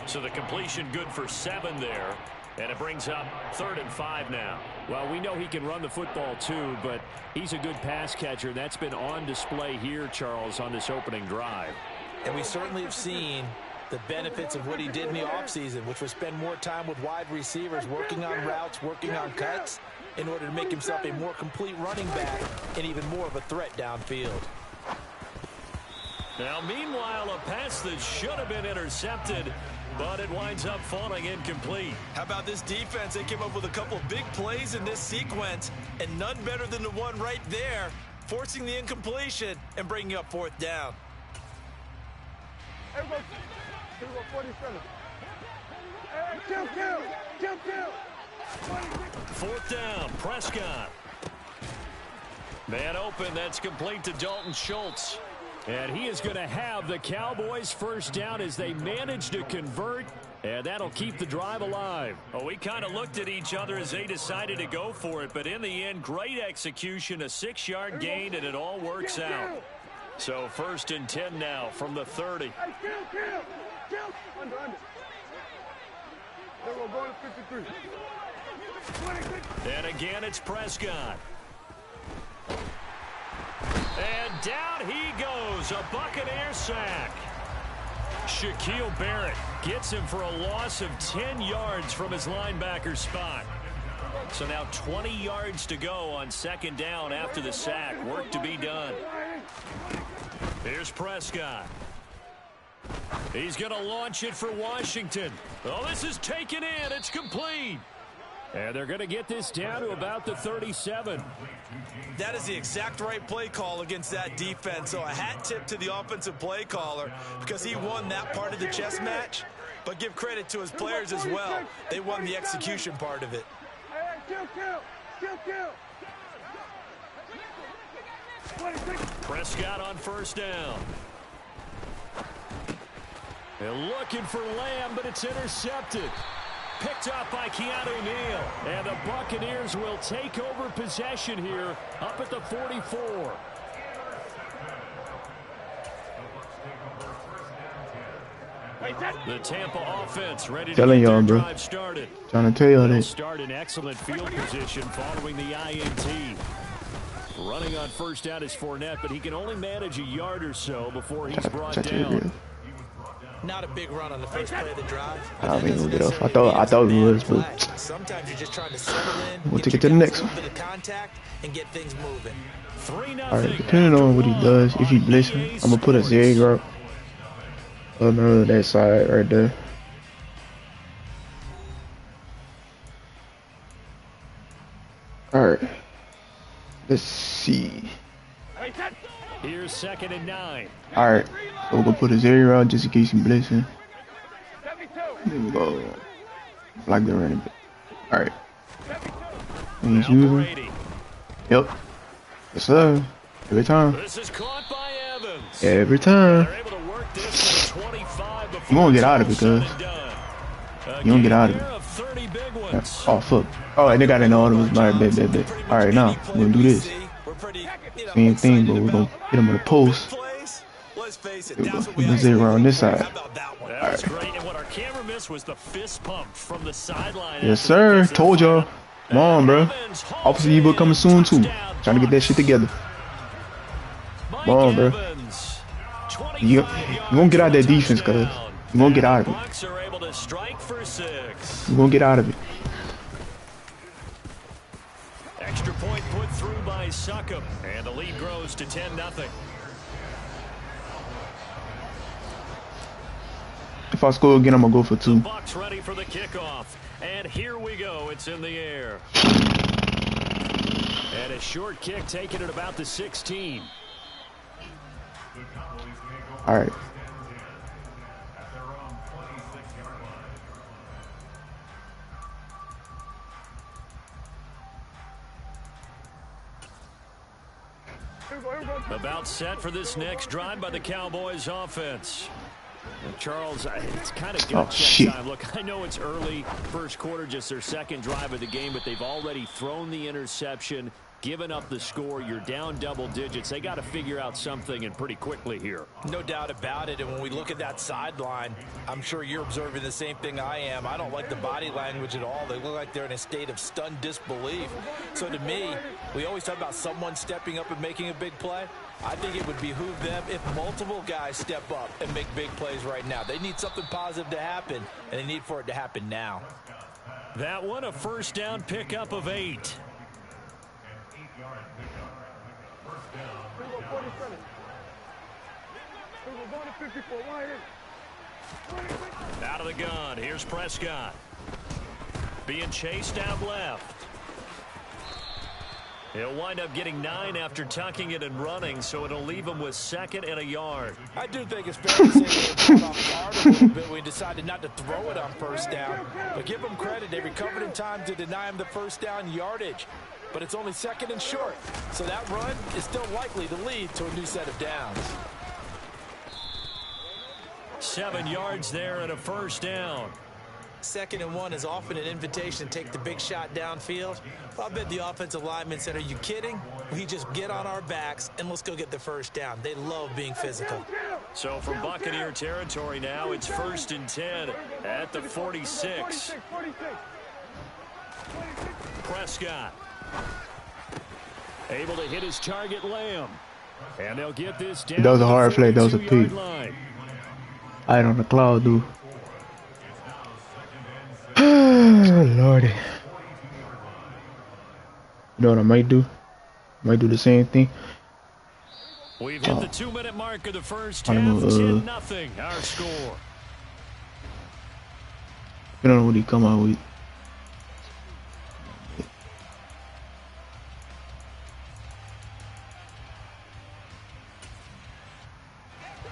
So the completion good for 7 there. And it brings up 3rd and 5 now. Well, we know he can run the football too, but he's a good pass catcher. That's been on display here, Charles, on this opening drive. And we certainly have seen the benefits of what he did in the offseason, which was spend more time with wide receivers, working on routes, working on cuts, in order to make himself a more complete running back and even more of a threat downfield. Now, meanwhile, a pass that should have been intercepted, but it winds up falling incomplete. How about this defense? They came up with a couple of big plays in this sequence, and none better than the one right there, forcing the incompletion and bringing up 4th down. Here we go, 47. Jump. 4th down, Prescott. Man open, that's complete to Dalton Schultz. And he is going to have the Cowboys first down as they manage to convert. And that'll keep the drive alive. Well, we kind of looked at each other as they decided to go for it. But in the end, great execution, a 6-yard gain, and it all works out. So 1st and 10 now from the 30. Under. We're going to 53. And again, it's Prescott. And down he goes, a Buccaneer sack. Shaquille Barrett gets him for a loss of 10 yards from his linebacker spot. So now 20 yards to go on 2nd down after the sack. Work to be done. Here's Prescott. He's going to launch it for Washington. Oh, this is taken in. It's complete. And they're going to get this down to about the 37. That is the exact right play call against that defense. So a hat tip to the offensive play caller because he won that part of the chess match. But give credit to his players as well. They won the execution part of it. Prescott on 1st down. They're looking for Lamb, but it's intercepted. Picked up by Keanu Neal. And the Buccaneers will take over possession here up at the 44. The Tampa offense ready to get their drive started. Trying to tell you They'll this. start in excellent field position following the INT. Running on 1st down is Fournette, but he can only manage a yard or so before he's brought down. Not a big run on the first play of the drive. I don't think we'll get off. I thought it was, but sometimes you're just trying to settle in. We'll take it to the next one. Contact and get things moving. 3-0. Alright, depending on what he does, if he blitzing, I'm gonna put a zero up on that side right there. Alright. Let's see. Here's 2nd and 9. Alright. So we're gonna put a zero just in case he's blitzing. There we go. Like the running back. Alright. And he's using. Yep. Yes, sir. Every time. This is caught by Evans. Every time. They're able to work this to the 25 before You won't get out of it, cuz. You won't get out of it. Of 30 big ones. Oh, fuck. Oh, and they got an audible. Alright, bet. Alright, now, we're gonna do this. Same thing, but we're gonna hit him on the post. We're gonna zero on this side. That was great. And what our camera missed was the fist pump from the sideline. Yes, sir. Told y'all. Come on, bro. Officer Ebook coming soon, too. Trying to get that shit together. Come on, bro. You gonna get out of that defense, cuz. You gonna get out of it. You gonna get out of it. Extra point put through by Succop. And the lead grows to 10-0. If I score again, I'm gonna go for 2. Bucks ready for the kickoff. And here we go. It's in the air. And a short kick taken at about the 16. All right. About set for this next drive by the Cowboys offense. And Charles, it's kind of gut check time. Look, I know it's early, first quarter, just their second drive of the game, but they've already thrown the interception, given up the score. You're down double digits. They got to figure out something, and pretty quickly here. No doubt about it. And when we look at that sideline, I'm sure you're observing the same thing I am. I don't like the body language at all. They look like they're in a state of stunned disbelief. So to me, we always talk about someone stepping up and making a big play. I think it would behoove them if multiple guys step up and make big plays right now. They need something positive to happen, and they need for it to happen now. That one, a first down pickup of 8. Out of the gun, here's Prescott. Being chased out left. He'll wind up getting 9 after tucking it and running, so it'll leave him with 2nd and a yard. I do think it's fair to say they were off guard a little bit when we decided not to throw it on first down. But give them credit. They recovered in time to deny him the first down yardage. But it's only 2nd and short. So that run is still likely to lead to a new set of downs. 7 yards there and a first down. 2nd and 1 is often an invitation to take the big shot downfield. I bet the offensive linemen said, are you kidding? We just get on our backs and let's go get the first down. They love being physical. So from Buccaneer territory now, it's 1st and 10 at the 46. Prescott able to hit his target, Lamb. And they'll get this down. That was a hard play. That was a pick. Eye on the cloud, dude. Lordy. You know what I might do? Might do the same thing. We've hit the 2-minute mark of the first half. 10-0 our score. I don't know what he come out with.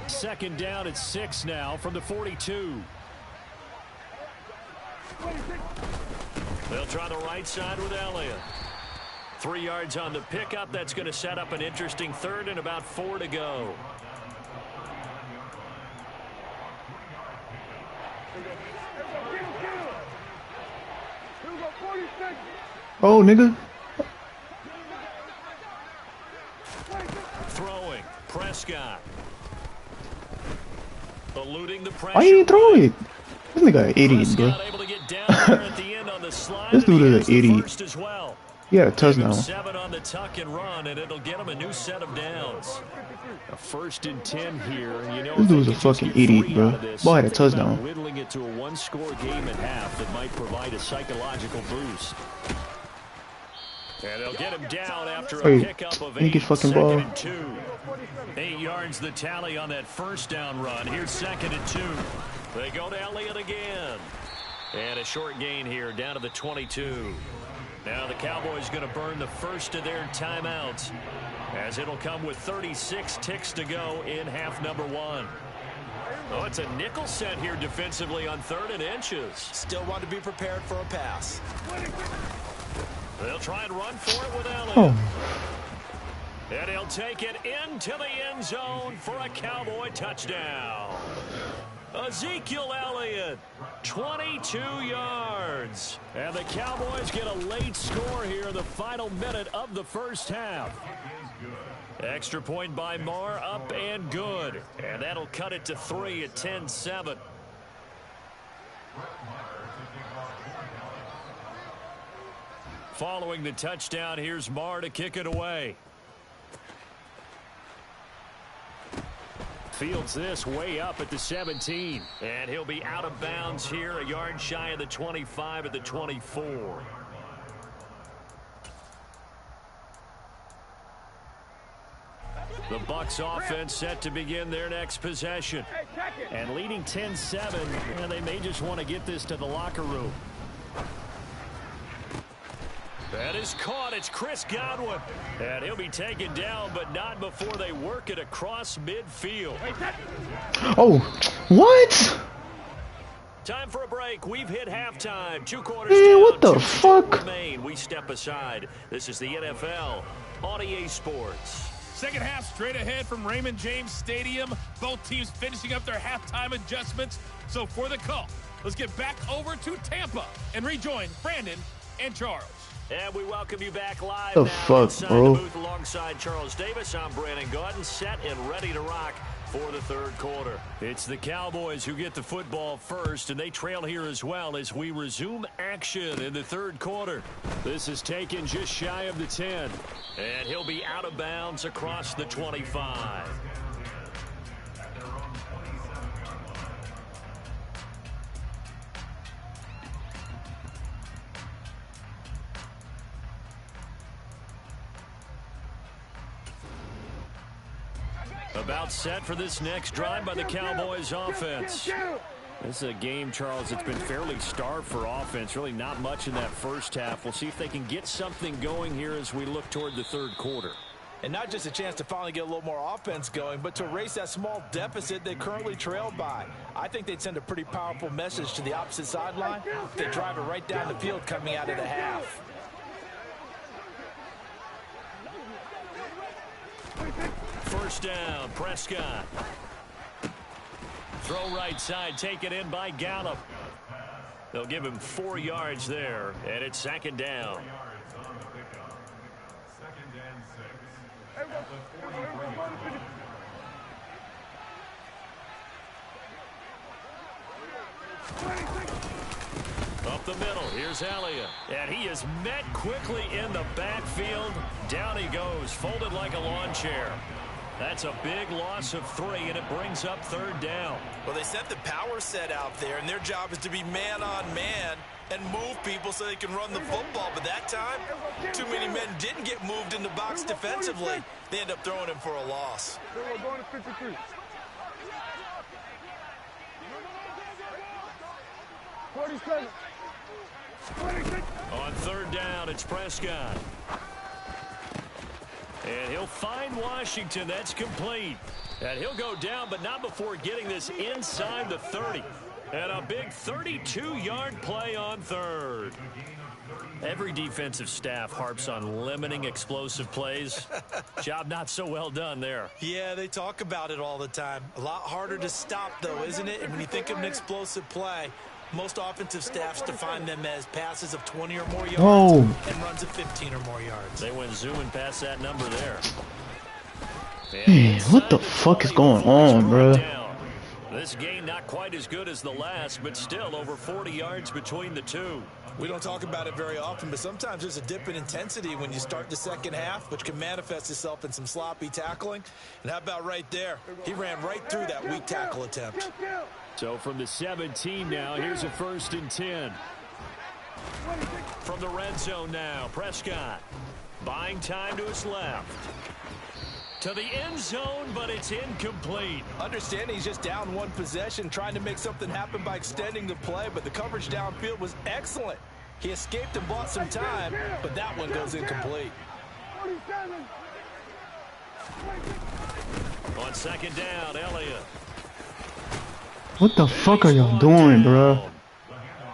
Second down at 6 now from the 42. They'll try the right side with Elliott. 3 yards on the pickup. That's going to set up an interesting 3rd and about 4 to go. Oh, nigga. Throwing. Prescott. Eluding the pressure. Why you ain't throw it? This nigga an idiot, bro. Able to get down there at the end on the slide. This dude is an idiot. As well. He had a touchdown. 7 on the tuck and run, and it'll get him a new set of downs. A 1st and 10 here. You know, This dude's a fucking idiot, bro. Boy had a touchdown. Whittling it to a 1-score game at half that might provide a psychological boost. And they'll get him down after a pickup of 8. Fucking ball. 2nd and 2. 8 yards the tally on that first down run. Here's 2nd and 2. They go to Elliott again. And a short gain here down to the 22. Now the Cowboys going to burn the first of their timeouts, as it'll come with 36 ticks to go in half number 1. Oh, it's a nickel set here defensively on 3rd and inches. Still want to be prepared for a pass. They'll try and run for it with Elliott. Oh. And he'll take it into the end zone for a Cowboy touchdown. Ezekiel Elliott, 22 yards. And the Cowboys get a late score here in the final minute of the first half. Extra point by Marr, up and good. And that'll cut it to 3 at 10-7. Following the touchdown, here's Marr to kick it away. Fields this way up at the 17. And he'll be out of bounds here, a yard shy of the 25 at the 24. The Bucs offense set to begin their next possession. And leading 10-7, and they may just want to get this to the locker room. That is caught. It's Chris Godwin. And he'll be taken down, but not before they work it across midfield. Oh, what? Time for a break. We've hit halftime. 2 quarters Man, down. what the 2 fuck? remain. We step aside. This is the NFL on EA Sports. Second half straight ahead from Raymond James Stadium. Both teams finishing up their halftime adjustments. So for the call, let's get back over to Tampa and rejoin Brandon and Charles. And we welcome you back live the now fuck, inside bro? the booth alongside Charles Davis. I'm Brandon Gaudin, set and ready to rock for the third quarter. It's the Cowboys who get the football first, and they trail here as well as we resume action in the third quarter. This is taken just shy of the 10, and he'll be out of bounds across the 25. About set for this next drive by the Cowboys offense. This is a game, Charles, it's been fairly starved for offense. Really not much in that first half. We'll see if they can get something going here as we look toward the third quarter. And not just a chance to finally get a little more offense going, but to erase that small deficit they currently trailed by. I think they'd send a pretty powerful message to the opposite sideline if they drive it right down the field coming out of the half. First down, Prescott. Throw right side, taken in by Gallup. They'll give him 4 yards there, and it's 2nd down. Up the middle, here's Elliott. And he is met quickly in the backfield. Down he goes, folded like a lawn chair. That's a big loss of 3, and it brings up 3rd down. Well, they sent the power set out there, and their job is to be man-on-man and move people so they can run the football. But that time, too many men didn't get moved in the box defensively. They end up throwing him for a loss. We're going to 53. 47. 26. On 3rd down, it's Prescott. And he'll find Washington. That's complete. And he'll go down, but not before getting this inside the 30. And a big 32-yard play on 3rd. Every defensive staff harps on limiting explosive plays. Job not so well done there. Yeah, they talk about it all the time. A lot harder to stop, though, isn't it? And when you think of an explosive play, most offensive staffs define them as passes of 20 or more yards and runs of 15 or more yards. They went zooming past that number there. Man, what the fuck is going on, bro? This game not quite as good as the last, but still over 40 yards between the two. We don't talk about it very often, but sometimes there's a dip in intensity when you start the second half, which can manifest itself in some sloppy tackling. And how about right there? He ran right through that weak tackle attempt. So from the 17 now, here's a 1st and 10. From the red zone now, Prescott buying time to his left. To the end zone, but it's incomplete. Understanding he's just down 1 possession, trying to make something happen by extending the play, but the coverage downfield was excellent. He escaped and bought some time, but that one goes incomplete. 47. On 2nd down, Elliott. What the fuck are y'all doing, bro?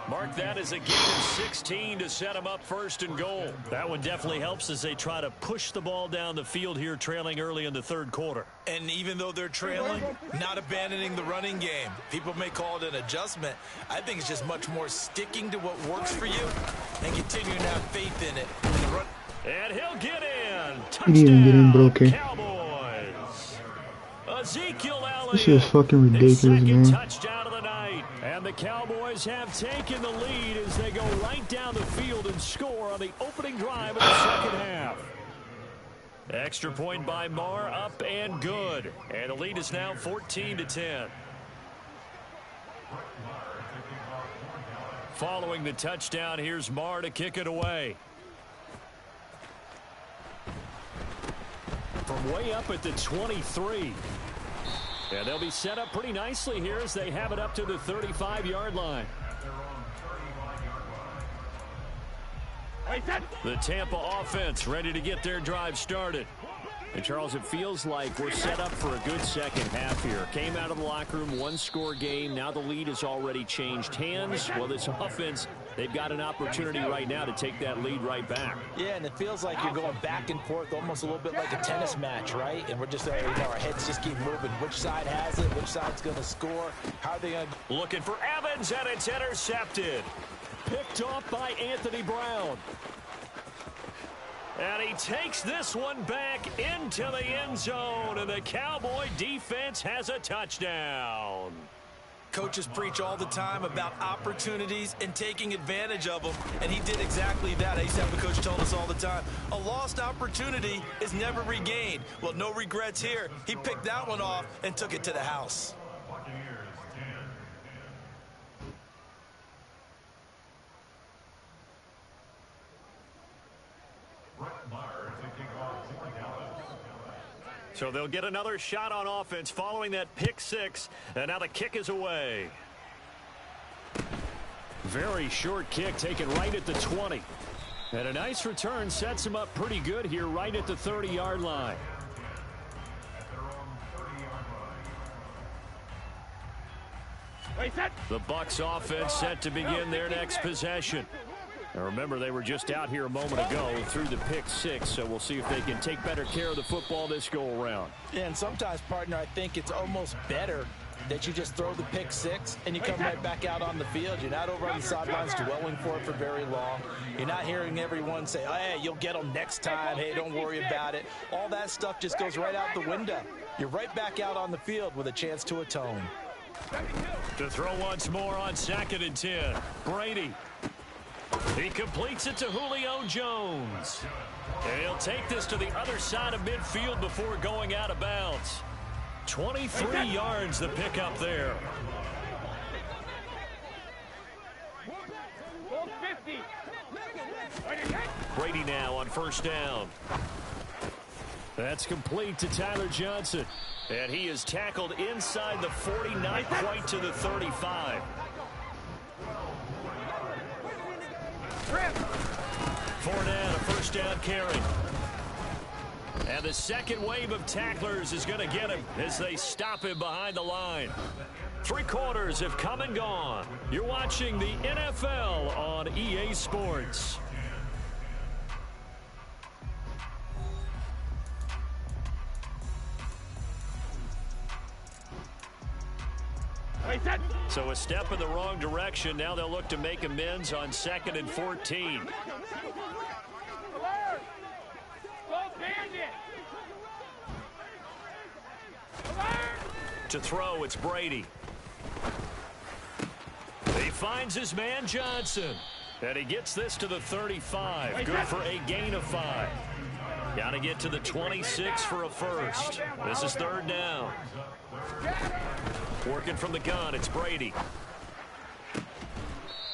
Mark that as a gain of 16 to set him up 1st and goal. That one definitely helps as they try to push the ball down the field here, trailing early in the 3rd quarter. And even though they're trailing, not abandoning the running game. People may call it an adjustment. I think it's just much more sticking to what works for you and continuing to have faith in it. And he'll get in. He didn't even get in, bro. Okay. Cowboys. Ezekiel Elliott. This shit is fucking ridiculous, man. Touchdown of the night. And the Cowboys have taken the lead as they go right down the field and score on the opening drive of the 2nd half. Extra point by Marr, up and good. And the lead is now 14-10. Following the touchdown, here's Marr to kick it away. From way up at the 23. And they'll be set up pretty nicely here as they have it up to the 35-yard line. The Tampa offense ready to get their drive started. And, Charles, it feels like we're set up for a good second half here. Came out of the locker room, 1-score game. Now the lead has already changed hands. Well, this offense, they've got an opportunity right now to take that lead right back. Yeah, and it feels like you're going back and forth, almost a little bit like a tennis match, right? And we're just, our heads just keep moving. Which side has it? Which side's going to score? How are they going to... Looking for Evans, and it's intercepted. Picked off by Anthony Brown. And he takes this one back into the end zone, and the Cowboy defense has a touchdown. Coaches preach all the time about opportunities and taking advantage of them, and he did exactly that. I used to have a coach tell us all the time, a lost opportunity is never regained. Well, no regrets here. He picked that one off and took it to the house. So they'll get another shot on offense following that pick 6, and now the kick is away. Very short kick taken right at the 20. And a nice return sets him up pretty good here right at the 30-yard line. The Bucs offense set to begin their next possession. Now remember, they were just out here a moment ago through the pick 6, so we'll see if they can take better care of the football this go around. Yeah, and sometimes, partner, I think it's almost better that you just throw the pick six and you come right back out on the field. You're not over on the sidelines dwelling for it for very long. You're not hearing everyone say, hey, you'll get them next time. Hey, don't worry about it. All that stuff just goes right out the window. You're right back out on the field with a chance to atone. To throw once more on 2nd and 10. Brady. He completes it to Julio Jones. And he'll take this to the other side of midfield before going out of bounds. 23 yards the pickup there. Brady now on 1st down. That's complete to Tyler Johnson. And he is tackled inside the 40, not quite to the 35. Fournette, a 1st down carry. And the second wave of tacklers is going to get him as they stop him behind the line. 3 quarters have come and gone. You're watching the NFL on EA Sports. So a step in the wrong direction. Now they'll look to make amends on 2nd and 14. To throw, it's Brady. He finds his man Johnson. And he gets this to the 35. Good for a gain of 5. Got to get to the 26 for a first. This is 3rd down. Working from the gun, it's Brady.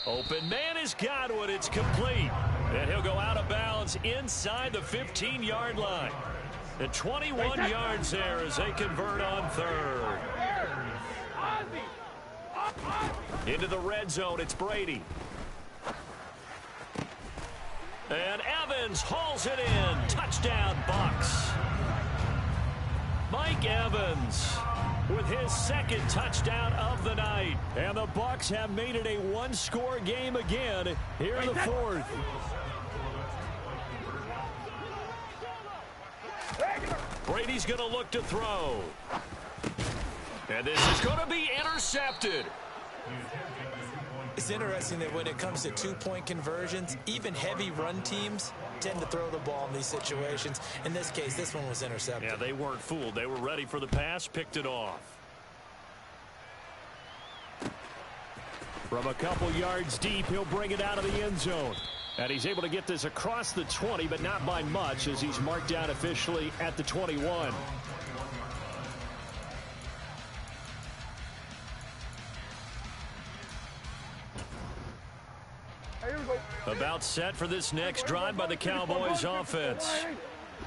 Open man has got one. It's complete. And he'll go out of bounds inside the 15-yard line. And 21 yards there as they convert on 3rd. Into the red zone, it's Brady. And Evans hauls it in. Touchdown, Bucks. Mike Evans with his 2nd touchdown of the night. And the Bucks have made it a 1-score game again here in the 4th. Brady's going to look to throw. And this is going to be intercepted. It's interesting that when it comes to 2-point conversions, even heavy run teams tend to throw the ball in these situations. In this case, this one was intercepted. Yeah, they weren't fooled. They were ready for the pass, picked it off. From a couple yards deep, he'll bring it out of the end zone. And he's able to get this across the 20, but not by much, as he's marked down officially at the 21. About set for this next drive by the Cowboys offense.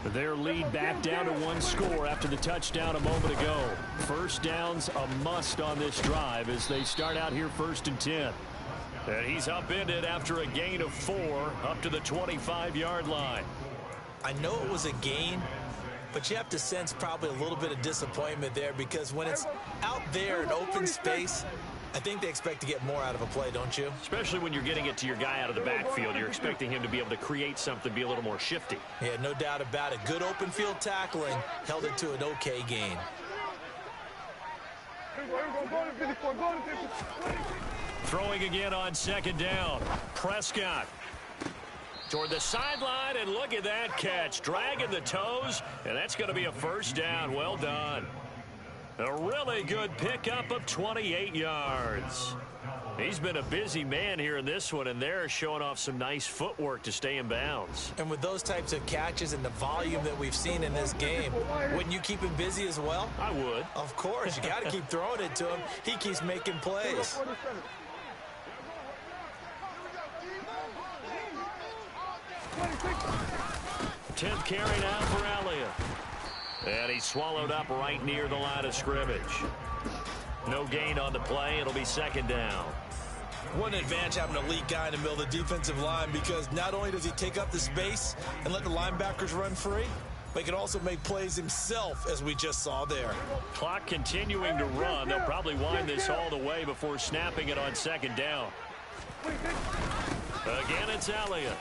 Their lead back down to 1 score after the touchdown a moment ago. 1st down's a must on this drive as they start out here 1st and 10. And he's upended after a gain of 4 up to the 25-yard line. I know it was a gain, but you have to sense probably a little bit of disappointment there, because when it's out there in open space, I think they expect to get more out of a play, don't you? Especially when you're getting it to your guy out of the backfield. You're expecting him to be able to create something, be a little more shifty. Yeah, no doubt about it. Good open field tackling held it to an okay gain. Throwing again on 2nd down. Prescott toward the sideline, and look at that catch. Dragging the toes, and that's going to be a 1st down. Well done. A really good pickup of 28 yards. He's been a busy man here in this one, and they're showing off some nice footwork to stay in bounds. And with those types of catches and the volume that we've seen in this game, wouldn't you keep him busy as well? I would. Of course. You got to keep throwing it to him. He keeps making plays. Tenth carry now for Elliott. And he's swallowed up right near the line of scrimmage. No gain on the play. It'll be 2nd down. What an advantage having an elite guy in the middle of the defensive line, because not only does he take up the space and let the linebackers run free, but he can also make plays himself, as we just saw there. Clock continuing to run. They'll probably wind this all the way before snapping it on 2nd down. Again, it's Elliott.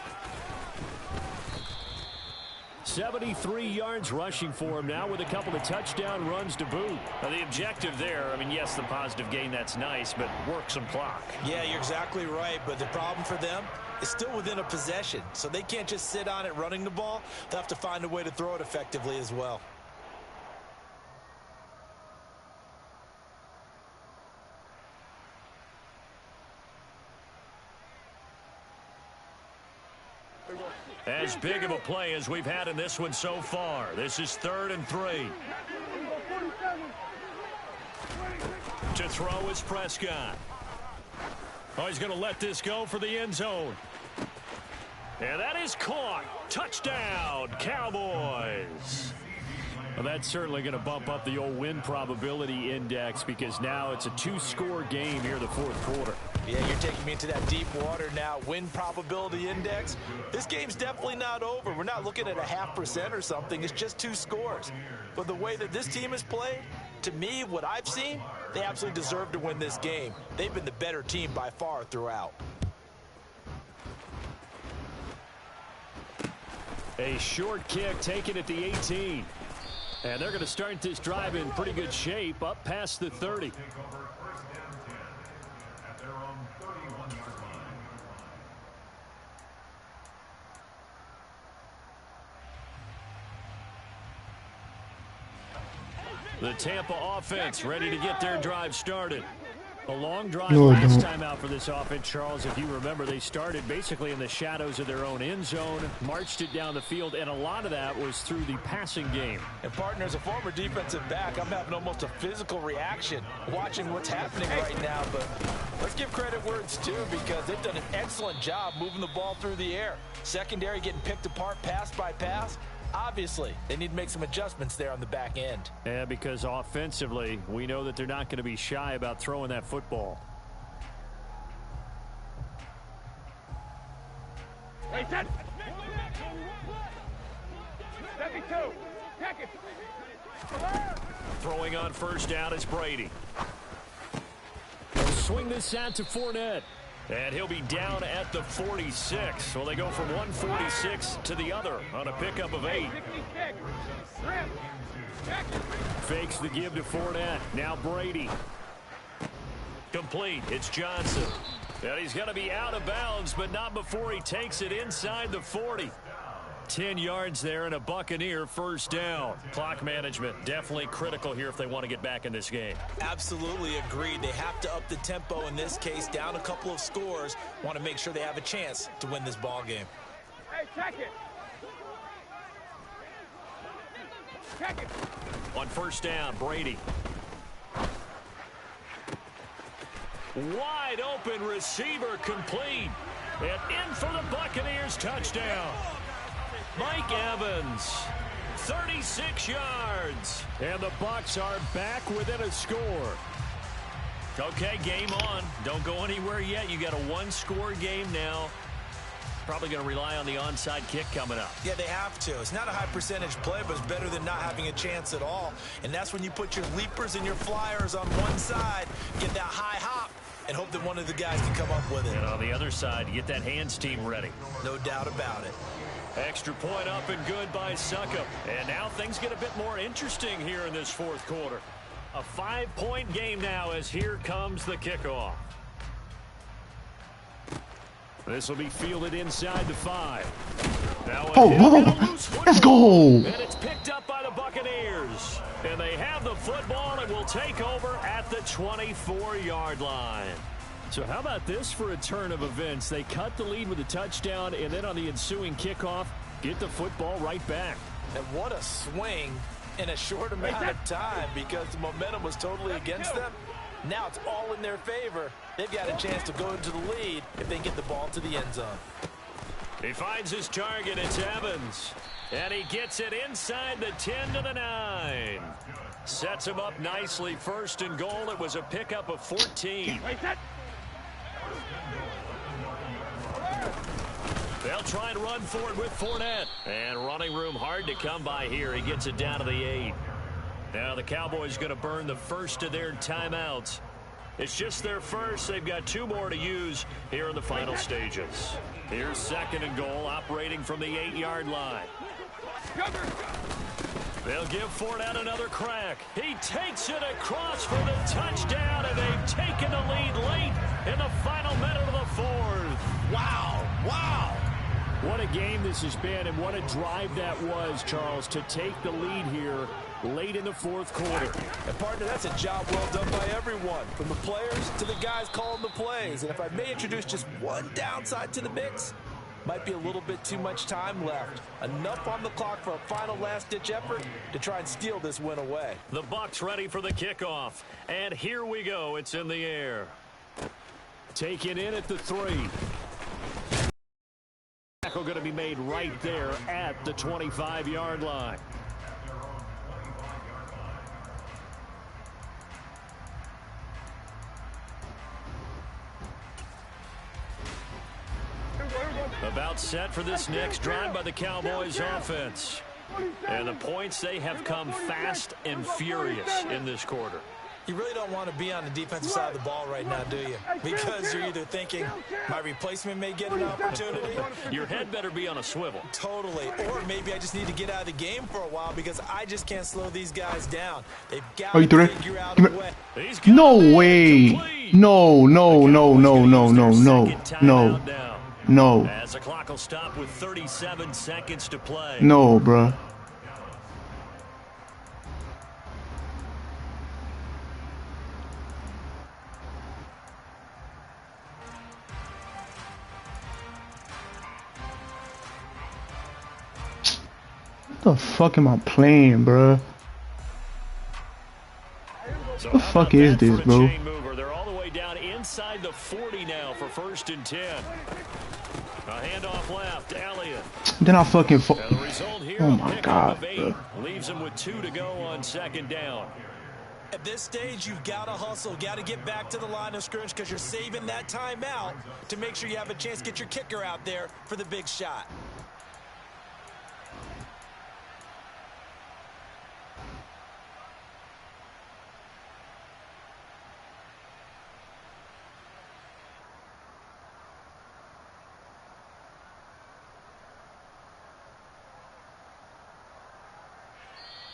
73 yards rushing for him now with a couple of touchdown runs to boot. Now, the objective there, I mean, yes, the positive gain, that's nice, but work some clock. Yeah, you're exactly right, but the problem for them is still within a possession, so they can't just sit on it running the ball. They'll have to find a way to throw it effectively as well. As big of a play as we've had in this one so far. This is 3rd and 3. To throw is Prescott. Oh, he's going to let this go for the end zone. And that is caught. Touchdown, Cowboys. Well, that's certainly going to bump up the old win probability index because now it's a 2-score game here in the 4th quarter. Yeah, you're taking me into that deep water now. Win probability index. This game's definitely not over. We're not looking at a 0.5% or something. It's just 2 scores. But the way that this team has played, to me, what I've seen, they absolutely deserve to win this game. They've been the better team by far throughout. A short kick taken at the 18. And they're going to start this drive in pretty good shape up past the 30. The Tampa offense ready to get their drive started. A long drive last time out for this offense, Charles. If you remember, they started basically in the shadows of their own end zone, marched it down the field, and a lot of that was through the passing game. And, partner, as a former defensive back, I'm having almost a physical reaction watching what's happening right now. But let's give credit where it's due because they've done an excellent job moving the ball through the air. Secondary getting picked apart pass by pass. Obviously, they need to make some adjustments there on the back end. Yeah, because offensively, we know that they're not going to be shy about throwing that football. Hey, set. 72. Check it. Throwing on 1st down is Brady. They'll swing this out to Fournette. And he'll be down at the 46. Well, they go from 146 to the other on a pickup of 8. Fakes the give to Fournette. Now Brady. Complete. It's Johnson. And he's going to be out of bounds, but not before he takes it inside the 40. 10 yards there and a Buccaneer 1st down. Clock management definitely critical here if they want to get back in this game. Absolutely agreed. They have to up the tempo in this case, down a couple of scores. Want to make sure they have a chance to win this ball game. Hey, check it. Check it. On 1st down, Brady. Wide open receiver complete. And in for the Buccaneers touchdown. Mike Evans, 36 yards. And the Bucs are back within a score. Okay, game on. Don't go anywhere yet. You got a 1-score game now. Probably going to rely on the onside kick coming up. Yeah, they have to. It's not a high percentage play, but it's better than not having a chance at all. And that's when you put your leapers and your flyers on one side, get that high hop, and hope that one of the guys can come up with it. And on the other side, you get that hands team ready. No doubt about it. Extra point up and good by Succop. And now things get a bit more interesting here in this 4th quarter. A 5-point game now as here comes the kickoff. This will be fielded inside the 5. Now Let's go. And it's picked up by the Buccaneers. And they have the football and will take over at the 24-yard line. So how about this for a turn of events? They cut the lead with a touchdown, and then on the ensuing kickoff, get the football right back. And what a swing in a short amount of time because the momentum was totally against them. Now it's all in their favor. They've got a chance to go into the lead if they get the ball to the end zone. He finds his target. It's Evans. And he gets it inside the 10 to the 9. Sets him up nicely. 1st and goal. It was a pickup of 14. They'll try and run forward with Fournette. And running room hard to come by here. He gets it down to the 8. Now the Cowboys going to burn the first of their timeouts. It's just their first. They've got 2 more to use here in the final stages. Here's 2nd and goal, operating from the 8-yard line. They'll give Fournette another crack. He takes it across for the touchdown, and they've taken the lead late in the final minute of the fourth. Wow, wow. What a game this has been, and what a drive that was, Charles, to take the lead here late in the fourth quarter. And partner, that's a job well done by everyone, from the players to the guys calling the plays. And if I may introduce just one downside to the mix, might be a little bit too much time left. Enough on the clock for a final last-ditch effort to try and steal this win away. The Bucs ready for the kickoff. And here we go. It's in the air. Taken in at the 3. Tackle going to be made right there at the 25-yard line. About set for this next drive by the Cowboys offense. And the points, they have come fast and furious in this quarter. You really don't want to be on the defensive side of the ball right now, do you? Because you're either thinking, my replacement may get an opportunity. Your head better be on a swivel. Totally. Or maybe I just need to get out of the game for a while because I just can't slow these guys down. They've got to figure out a way. No way. No, no, no, no, no, no, no, no. No. As the clock will stop with 37 seconds to play. No, bruh. What the fuck am I playing, bruh? So what the fuck is this, bro? They're all the way down inside the 40 now for 1st and 10. A handoff left, Elliott. Then I fucking the result here, oh my god, bro. Leaves him with 2 to go on 2nd down. At this stage, you've got to hustle, got to get back to the line of scrimmage because you're saving that timeout to make sure you have a chance to get your kicker out there for the big shot.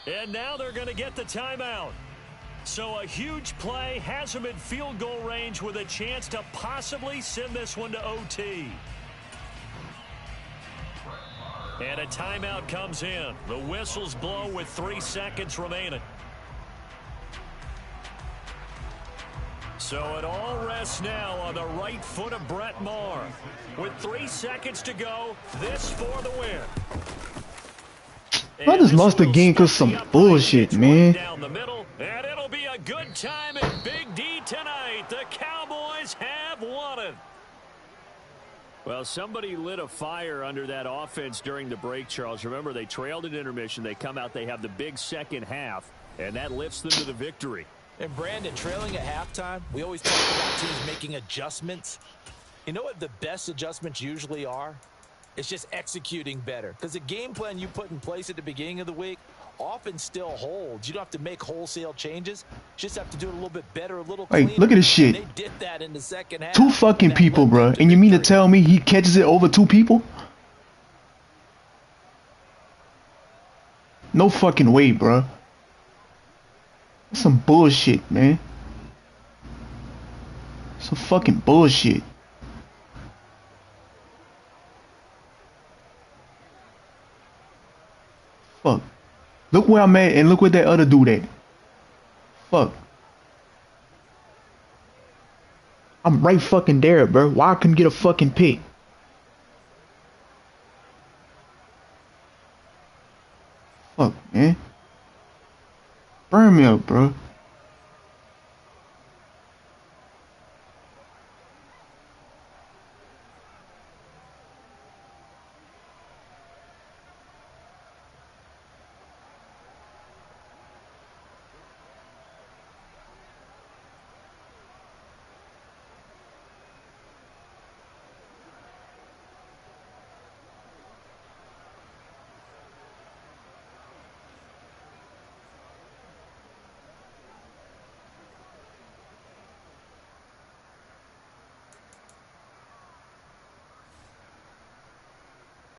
And now they're going to get the timeout. So a huge play has them in field goal range with a chance to possibly send this one to OT. And a timeout comes in. The whistles blow with 3 seconds remaining. So it all rests now on the right foot of Brett Maher. With 3 seconds to go, this for the win. I just lost the game because some bullshit, man. Down the middle, and it'll be a good time at Big D tonight. The Cowboys have won it. Well, somebody lit a fire under that offense during the break, Charles. Remember, they trailed at intermission. They come out, they have the big second half, and that lifts them to the victory. And Brandon, trailing at halftime, we always talk about teams making adjustments. You know what the best adjustments usually are? It's just executing better. Because the game plan you put in place at the beginning of the week often still holds. You don't have to make wholesale changes. Just have to do it a little bit better, a little cleaner. Hey, look at this shit. They did that in the second half. 2 fucking people, bro. And you mean to tell me he catches it over 2 people? No fucking way, bro. That's some bullshit, man. Some fucking bullshit. Fuck. Look where I'm at and look what that other dude at. Fuck. I'm right fucking there, bro. Why I couldn't get a fucking pick? Fuck, man. Burn me up, bro.